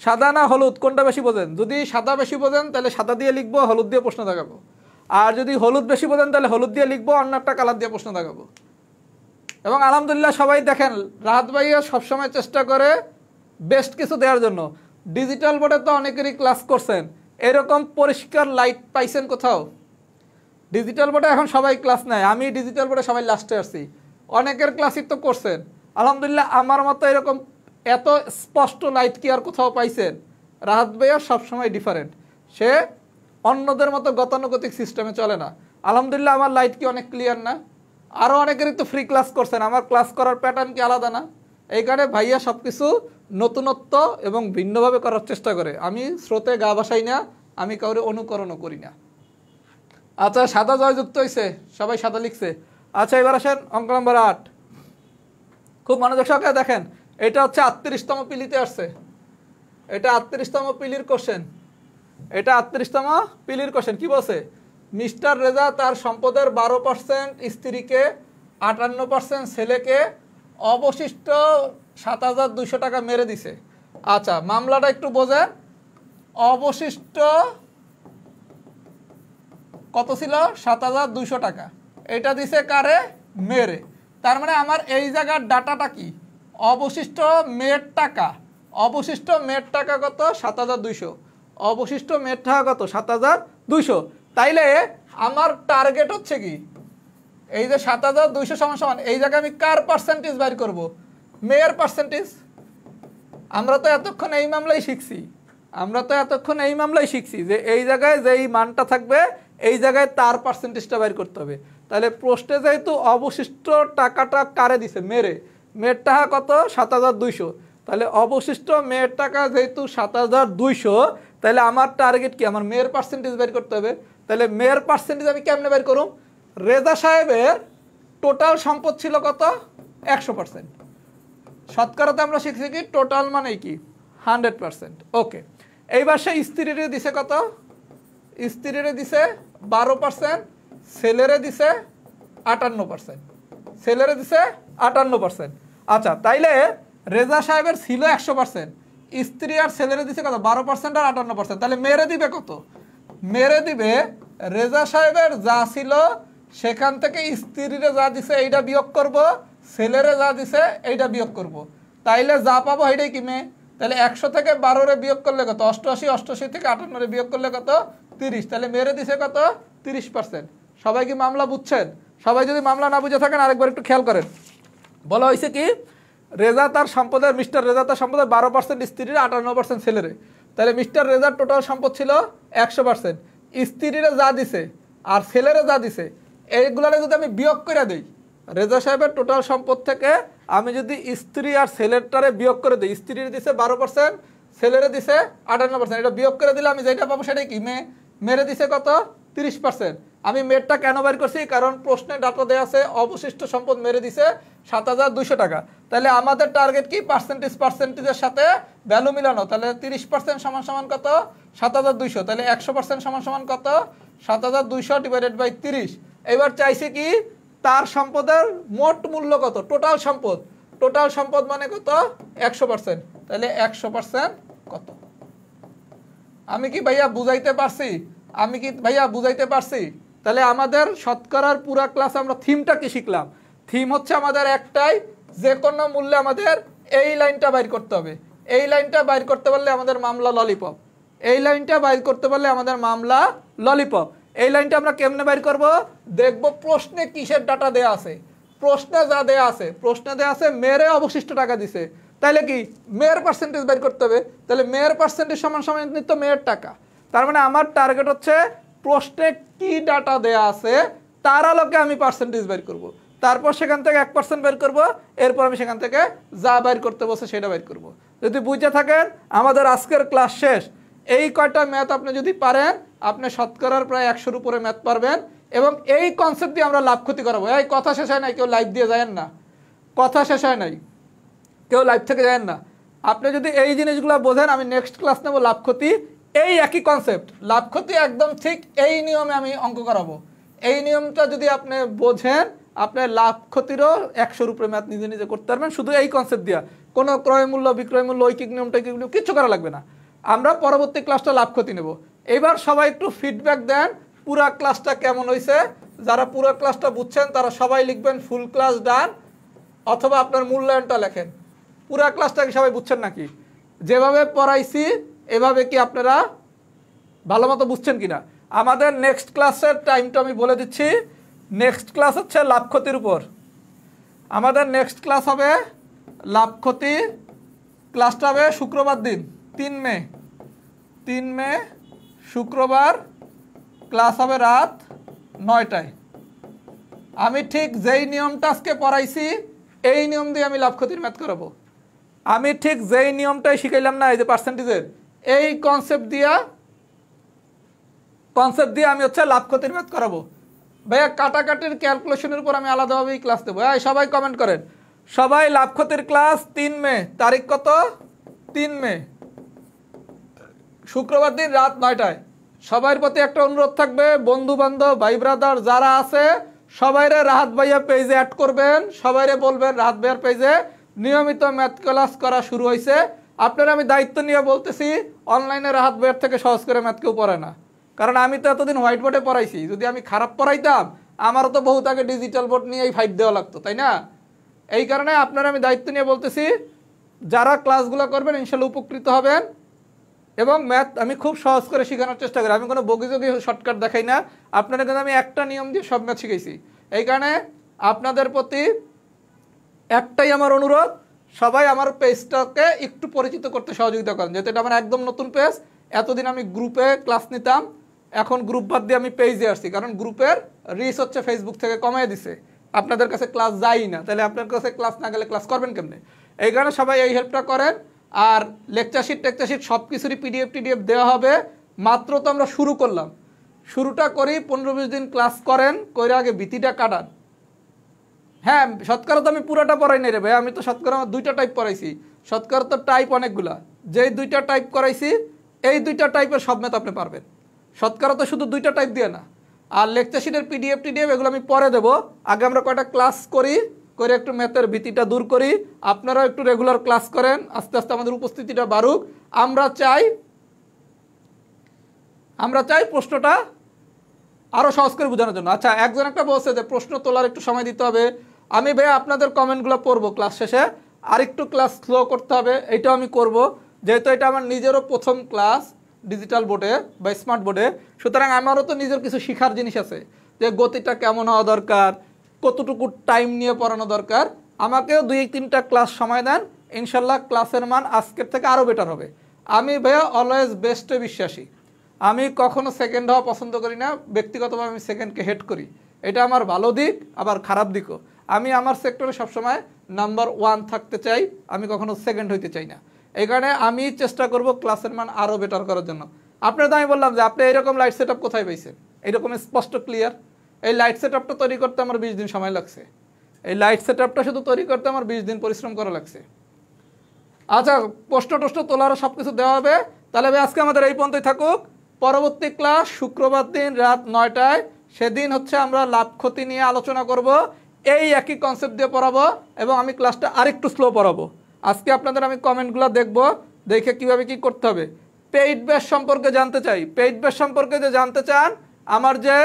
সাদা না হলুদ কোনটা বেশি বোঝেন? যদি সাদা বেশি বোঝেন তাহলে সাদা দিয়ে লিখবো, হলুদ দিয়ে প্রশ্ন দেখাবো। আর যদি হলুদ বেশি বোঝেন তাহলে হলুদ দিয়ে লিখবো, অন্য একটা কালার দিয়ে প্রশ্ন দেখাবো। এবং আলহামদুলিল্লাহ সবাই দেখেন রাহাত ভাইয়া সবসময় চেষ্টা করে বেস্ট কিছু দেওয়ার জন্য। ডিজিটাল বোর্ডে তো অনেকেরই ক্লাস করছেন, এরকম পরিষ্কার লাইট পাইছেন কোথাও? ডিজিটাল বোর্ডে এখন সবাই ক্লাস নেয়, আমি ডিজিটাল বোর্ডে সবাই লাস্টে আসছি, অনেকের ক্লাসই তো করছেন আলহামদুলিল্লাহ। আমার মতো এরকম এত স্পষ্ট লাইট কি আর কোথাও পাইছেন? রাহাত ভাইয়া সবসময় ডিফারেন্ট, সে অন্যদের মতো গতানুগতিক সিস্টেমে চলে না। আলহামদুলিল্লাহ আমার লাইট কি অনেক ক্লিয়ার না? আরও অনেকেরই তো ফ্রি ক্লাস করছেন, আমার ক্লাস করার প্যাটার্ন কি আলাদা না? এই কারণে ভাইয়া সব কিছু নতুনত্ব এবং ভিন্নভাবে করার চেষ্টা করে। আমি স্রোতে গা ভাসাই না, আমি কাউরে অনুকরণও করি না। আচ্ছা, সাদা জয়যুক্ত হয়েছে, সবাই সাদা লিখছে। আচ্ছা, এবার আসেন অঙ্ক নম্বর 8, খুব মনোযোগ সহকারে দেখেন। এটা হচ্ছে 38তম পিলিতে আসছে, এটা 38তম পিলির কোশ্চেন, এটা 38তম পিলির কোশ্চেন। কি বলছে? মিস্টার রেজা তার সম্পদের 12% স্ত্রীকে, 58% ছেলেকে, অবশিষ্ট 7200 টাকা মেরে দিছে। আচ্ছা, মামলাটা একটু বোঝেন। অবশিষ্ট কত ছিল? 7200 টাকা। এটা দিছে কারে? মেরে। তার মানে আমার এই জায়গার ডাটাটা কি? অবশিষ্ট মের টাকা, অবশিষ্ট মের টাকা কত? 7200। অবশিষ্ট মের টাকা কত? 7200। তাইলে আমার টার্গেট হচ্ছে কি? এই যে 7200 সমান সমান, এই জায়গায় আমি কার পার্সেন্টেজ বাইর করব? মেয়ের পার্সেন্টেজ। আমরা তো এতক্ষণ এই মামলাই শিখছি যে এই জায়গায় যেই মানটা থাকবে এই জায়গায় তার পার্সেন্টেজটা বাইর করতে হবে। তাহলে প্রশ্নে যেহেতু অবশিষ্ট টাকাটা কারে দিছে মেয়ের টাকা কত 7,200, তাহলে অবশিষ্ট মেয়ের টাকা যেহেতু 7,200, তাহলে আমার টার্গেট কি আমার মেয়ের পার্সেন্টেজ বের করতে হবে। তাহলে মেয়ের পার্সেন্টেজ আমি কেমনে বের করুম, রেজা সাহেবের টোটাল সম্পদ ছিল কত 100%, শতকরাতে আমরা শিখছি কি টোটাল মানে কি 100%। ওকে, এইবার সে স্ত্রীরে দিছে কত, স্ত্রীরে দিছে 12%, ছেলেরে দিছে 58%, ছেলেরে দিছে 58%। আচ্ছা, তাইলে রেজা সাহেবের ছিল 100%, স্ত্রী আর ছেলেরে দিছে কত 12% আর 58%, তাহলে মেরে দিবে কত, মেরে দিবে রেজা সাহেবের যা ছিল সেখান থেকে স্ত্রীরে যা দিছে এইটা বিয়োগ করব, ছেলেরে যা দিছে এইটা বিয়োগ করব, তাইলে যা পাবো এইটাই কি মেয়ে। তাহলে 100 থেকে 12 বিয়োগ করলে কত 88, 88 থেকে 58 বিয়োগ করলে কত 30, তাহলে মেরে দিছে কত 30%। সবাই কি মামলা বুঝছেন? সবাই যদি মামলা না বুঝে থাকেন আরেকবার একটু খেয়াল করেন। বলা হয়েছে কি রেজা তার সম্পদের মিস্টার রেজা তার সম্পদের 12% স্ত্রীর 58% ছেলেরে, তাহলে মিস্টার রেজার টোটাল সম্পদ ছিল 100%, স্ত্রীরে যা দিছে আর ছেলেরে যা দিছে এইগুলারে যদি আমি বিয়োগ করে দিই, রেজা সাহেবের টোটাল সম্পদ থেকে আমি যদি স্ত্রী আর ছেলেরটারে বিয়োগ করে দিই, স্ত্রীর দিছে 12%, ছেলেরে দিছে 58%, এটা বিয়োগ করে দিলে আমি যেটা পাবো সেটাই কি মেরে দিছে কত 30%। আমি মেয়েরটা কেন বের করছি, কারণ প্রশ্নে ডাটা দেওয়া আছে অবশিষ্ট সম্পদ মেরে দিছে 7,200 টাকা, তাহলে আমাদের টার্গেট কি পার্সেন্টেজের সাথে ভ্যালু মিলানো, তাহলে 30% সমান সমান কত 7,200, তাহলে 100% সমান সমান কত 7,200 ডিভাইডেড বাই 30। এবার চাইছে কি তার সম্পদের মোট মূল্য কত, টোটাল সম্পদ মানে কত 100%, তাহলে 100% কত। আমি কি ভাইয়া বুঝাইতে পারছি? তাহলে আমাদের শতকরার পুরা ক্লাস আমরা থিমটা কি শিখলাম, থিম হচ্ছে আমাদের একটাই, যে কোনো মূল্যে আমাদের এই লাইনটা বাইর করতে হবে, এই লাইনটা বাইর করতে পারলে আমাদের মামলা ললিপপ, এই লাইনটা বাইর করতে পারলে আমাদের মামলা ললিপপ। এই লাইনটা আমরা কেমনে বাইর করব, দেখব প্রশ্নে কিসের ডাটা দেয়া আছে, প্রশ্নে যা দেয়া আছে মেরে অবশিষ্ট টাকা দিছে, তাইলে কি মেয়ের পার্সেন্টেজ বের করতে হবে, তাহলে মেয়ের পার্সেন্টেজ সমান সমান তো মেয়ের টাকা। তার মানে আমার টার্গেট হচ্ছে প্রশ্নে কি ডাটা দেয়া আছে তার আলোকে আমি পার্সেন্টেজ বের করব, তারপর সেখান থেকে 1% বের করব, এরপর আমি সেখান থেকে যা বের করতে বসে সেটা বের করব। যদি বুঝে থাকেন আমাদের আজকের ক্লাস শেষ। এই কয়টা ম্যাথ আপনি যদি পারেন আপনি শতকরার প্রায় 100-র উপরে ম্যাথ পারবেন, এবং এই কনসেপ্ট দিয়ে আমরা লাভ ক্ষতি করাবো। এই কথা শেষ হয় নাই, কেউ লাইভ দিয়ে যায়েন না, কথা শেষ হয় নাই, কেউ লাইভ থেকে যায়েন না। আপনি যদি এই জিনিসগুলো বোঝেন, আমি নেক্সট ক্লাস নেব লাভ ক্ষতি, এই একই কনসেপ্ট লাভ ক্ষতি একদম ঠিক এই নিয়মে আমি অঙ্ক করাবো। এই নিয়মটা যদি আপনি বোঝেন আপনার লাভ ক্ষতিরও 100-র উপরে ম্যাথ নিজে নিজে করতে পারবেন, শুধু এই কনসেপ্ট দিয়া। কোনো ক্রয় মূল্য বিক্রয় মূল্য ঐকিক নিয়ম টৈকিক নিয়ম কিচ্ছু করা লাগবে না। আমরা পরবর্তী ক্লাসটা লাভ ক্ষতি নেব। এবার সবাই একটু ফিডব্যাক দেন পুরা ক্লাসটা কেমন হয়েছে। যারা পুরো ক্লাসটা বুঝছেন তারা সবাই লিখবেন ফুল ক্লাস ডান, অথবা আপনার মূল্যায়নটা লেখেন। পুরা ক্লাসটা কি সবাই বুঝছেন নাকি? যেভাবে পড়াইছি এভাবে কি আপনারা ভালো মতো বুঝছেন কিনা? আমাদের নেক্সট ক্লাসের টাইমটা আমি বলে দিচ্ছি। নেক্সট ক্লাস হচ্ছে লাভ ক্ষতির উপর। আমাদের নেক্সট ক্লাস হবে লাভ ক্ষতি, ক্লাসটা হবে শুক্রবার দিন 3 মে শুক্রবার, ক্লাস হবে রাত 9টায়। আমি ঠিক যেই নিয়মটা আজকে পড়াইছি এই নিয়ম দিয়ে আমি লাভ ক্ষতির ম্যাথ করাবো। আমি ঠিক যেই নিয়মটাই শিখাইলাম না, এই যে পার্সেন্টেজের, এই কনসেপ্ট দিয়ে আমি হচ্ছে লাভ ক্ষতির ম্যাথ করাবো। ভাইয়া কাটাকাটির ক্যালকুলেশনের উপর আমি আলাদাভাবেই ক্লাস দেবো। সবাই কমেন্ট করেন, সবাই লাভ ক্ষতির ক্লাস 3 মে, তারিখ কত 3 মে শুক্রবার দিন রাত 9টায়। সবার প্রতি একটা অনুরোধ থাকবে, বন্ধু বান্ধব ভাই ব্রাদার যারা আছে সবাইরে রাহাত ভাইয়া পেজে অ্যাড করবেন, সবাইরে বলবেন রাহাত ভাইয়ার পেজে নিয়মিত ম্যাথ ক্লাস করা শুরু হয়েছে। আপনারা আমি দায়িত্ব নিয়ে বলতেছি, অনলাইনে রাহাত ভাইয়ার থেকে সহজ করে ম্যাথ কেউ পড়ে না, কারণ আমি তো এতদিন হোয়াইট বোর্ডে পড়াইছি। যদি আমি খারাপ পড়াইতাম আমারও তো বহুত আগে ডিজিটাল বোর্ড নিয়েই ফাইট দেওয়া লাগতো, তাই না? এই কারণে আপনারা আমি দায়িত্ব নিয়ে বলতেছি, যারা ক্লাসগুলো করবেন ইনশাল্লাহ উপকৃত হবেন। এবং ম্যাথ আমি খুব সহজ করে শেখানোর চেষ্টা করি, আমি কোনো বগিযোগী শর্টকাট দেখাই না। আপনারা কিন্তু আমি একটা নিয়ম দিয়ে সব ম্যাথ শিখাইছি। এই কারণে আপনাদের প্রতি একটাই আমার অনুরোধ, সবাই আমার পেজটাকে একটু পরিচিত করতে সহযোগিতা করেন, যেহেতু এটা আমার একদম নতুন পেজ। এতদিন আমি গ্রুপে ক্লাস নিতাম, এখন গ্রুপ বাদ দিয়ে আমি পেজে আসছি, কারণ গ্রুপের রিচ হচ্ছে ফেসবুক থেকে কমিয়ে দিছে, আপনাদের কাছে ক্লাস যায়ই না, তাহলে আপনার কাছে ক্লাস না গেলে ক্লাস করবেন কেমনে? এই কারণে সবাই এই হেল্পটা করেন। আর লেকচার শিট সব কিছুরই টিডিএফ দেওয়া হবে। মাত্র তো আমরা শুরু করলাম, শুরুটা করি, 15-20 দিন ক্লাস করেন, করে আগে ভীতিটা কাটান। হ্যাঁ, শতকরা তো আমি পুরোটা পড়াই নাই রে ভাই, আমি তো শতকরা আমার 2টা টাইপ পড়াইছি। শতকরা তো টাইপ অনেকগুলা, যেই 2টা টাইপ করাইছি এই 2টা টাইপের সব ম্যাথ আপনি পারবেন। শতকরা তো শুধু 2টা টাইপ দিয়ে না। আর লেকচার শিটের পিডিএফ এগুলো আমি পরে দেবো। আগে আমরা কয়টা ক্লাস করি, করে একটু ম্যাথের ভীতিটা দূর করি, আপনারাও একটু রেগুলার ক্লাস করেন, আস্তে আস্তে আমাদের উপস্থিতিটা বাড়ুক। আমরা চাই প্রশ্নটা আরও সহজ করে বোঝানোর জন্য। আচ্ছা, একজন একটা বলছে যে প্রশ্ন তোলার একটু সময় দিতে হবে। আমি ভাই আপনাদের কমেন্টগুলো পড়বো ক্লাস শেষে, আরেকটু ক্লাস স্লো করতে হবে, এইটাও আমি করব, যেহেতু এটা আমার নিজেরও প্রথম ক্লাস ডিজিটাল বোর্ডে বা স্মার্ট বোর্ডে। সুতরাং আমারও তো নিজের কিছু শেখার জিনিস আছে, যে গতিটা কেমন হওয়া দরকার, কতটুকু টাইম নিয়ে পড়ানো দরকার। আমাকেও 2-3টা ক্লাস সময় দেন, ইনশাল্লাহ ক্লাসের মান আজকের থেকে আরও বেটার হবে। আমি ভাইয়া অলওয়েজ বেস্টে বিশ্বাসী, আমি কখনো সেকেন্ড হওয়া পছন্দ করি না। ব্যক্তিগতভাবে আমি সেকেন্ডকে হেট করি, এটা আমার ভালো দিক আবার খারাপ দিকও। আমি আমার সেক্টরে সবসময় নাম্বার 1 থাকতে চাই, আমি কখনো সেকেন্ড হইতে চাই না। এই কারণে আমি চেষ্টা করব ক্লাসের মান আরও বেটার করার জন্য। আপনার তো আমি বললাম যে আপনি এইরকম লাইট সেট কোথায় পাইছেন, এইরকম স্পষ্ট ক্লিয়ার? এই লাইট সেট তৈরি করতে আমার 20 দিন সময় লাগছে। এই লাইট সেট শুধু তৈরি করতে আমার 20 দিন পরিশ্রম করা লাগছে। আচ্ছা, প্রশ্ন তোলারও সব কিছু দেওয়া হবে। তাহলে আজকে আমাদের এই পর্যন্তই থাকুক। পরবর্তী ক্লাস শুক্রবার দিন রাত 9টায়, সেদিন হচ্ছে আমরা লাভ ক্ষতি নিয়ে আলোচনা করব। এই একই কনসেপ্ট দিয়ে পড়াবো এবং আমি ক্লাসটা আরেকটু স্লো পড়াবো। আজকে আপনাদের আমি কমেন্টগুলো দেখব, দেখে কিভাবে কি করতে হবে। পেইড ব্যাচ সম্পর্কে জানতে চাই, পেইড ব্যাচ সম্পর্কে যে জানতে চান, আমার যে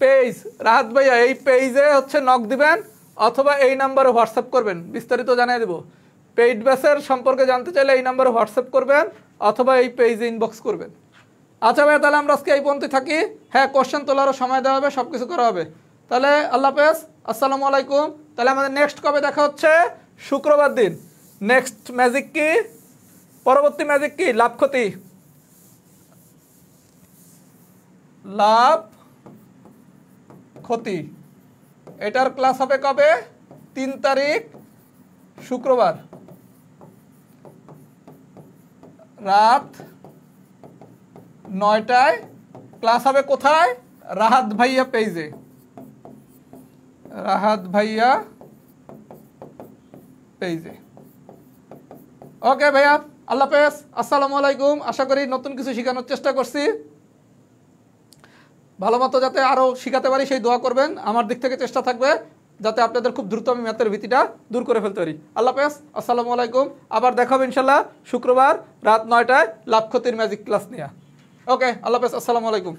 পেজ রাহাত ভাইয়া, এই পেজে হচ্ছে নক দিবেন অথবা এই নাম্বারে হোয়াটসঅ্যাপ করবেন, বিস্তারিত জানিয়ে দেবো। পেইড ব্যাচের সম্পর্কে জানতে চাইলে এই নাম্বারে হোয়াটসঅ্যাপ করবেন অথবা এই পেজে ইনবক্স করবেন। আচ্ছা ভাইয়া, তাহলে আমরা আজকে এই পর্যন্ত থাকি। হ্যাঁ, কোশ্চেন তোলারও সময় দেওয়া হবে, সব কিছু করা হবে। তাহলে আল্লাহ হাফেজ, আসসালামু আলাইকুম। তাহলে আমাদের নেক্সট কবে দেখা হচ্ছে? শুক্রবার দিন। নেক্সট ম্যাজিক কি, পরবর্তী ম্যাজিক কি? লাভ ক্ষতি। লাভ ক্ষতি, এটার ক্লাস হবে কবে? 3 তারিখ শুক্রবার রাত 9টায় ক্লাস হবে। কোথায়? রাহাত ভাইয়া পেজে, রাহাত ভাইয়া পেজে। ওকে ভাইয়া, আল্লাহ হাফেজ, আসসালামু আলাইকুম। আশা করি নতুন কিছু শেখানোর চেষ্টা করছি, ভালো মতো যাতে আরও শেখাতে পারি সেই দোয়া করবেন। আমার দিক থেকে চেষ্টা থাকবে যাতে আপনাদের খুব দ্রুত আমি ম্যাথের ভীতিটা দূর করে ফেলতে পারি। আল্লাহ হাফেজ, আসসালামু আলাইকুম। আবার দেখা হবে ইনশাল্লাহ শুক্রবার রাত 9টায় লাভ ক্ষতির ম্যাজিক ক্লাস নিয়ে। ওকে, আল্লাহ হাফেজ, আসসালামু আলাইকুম।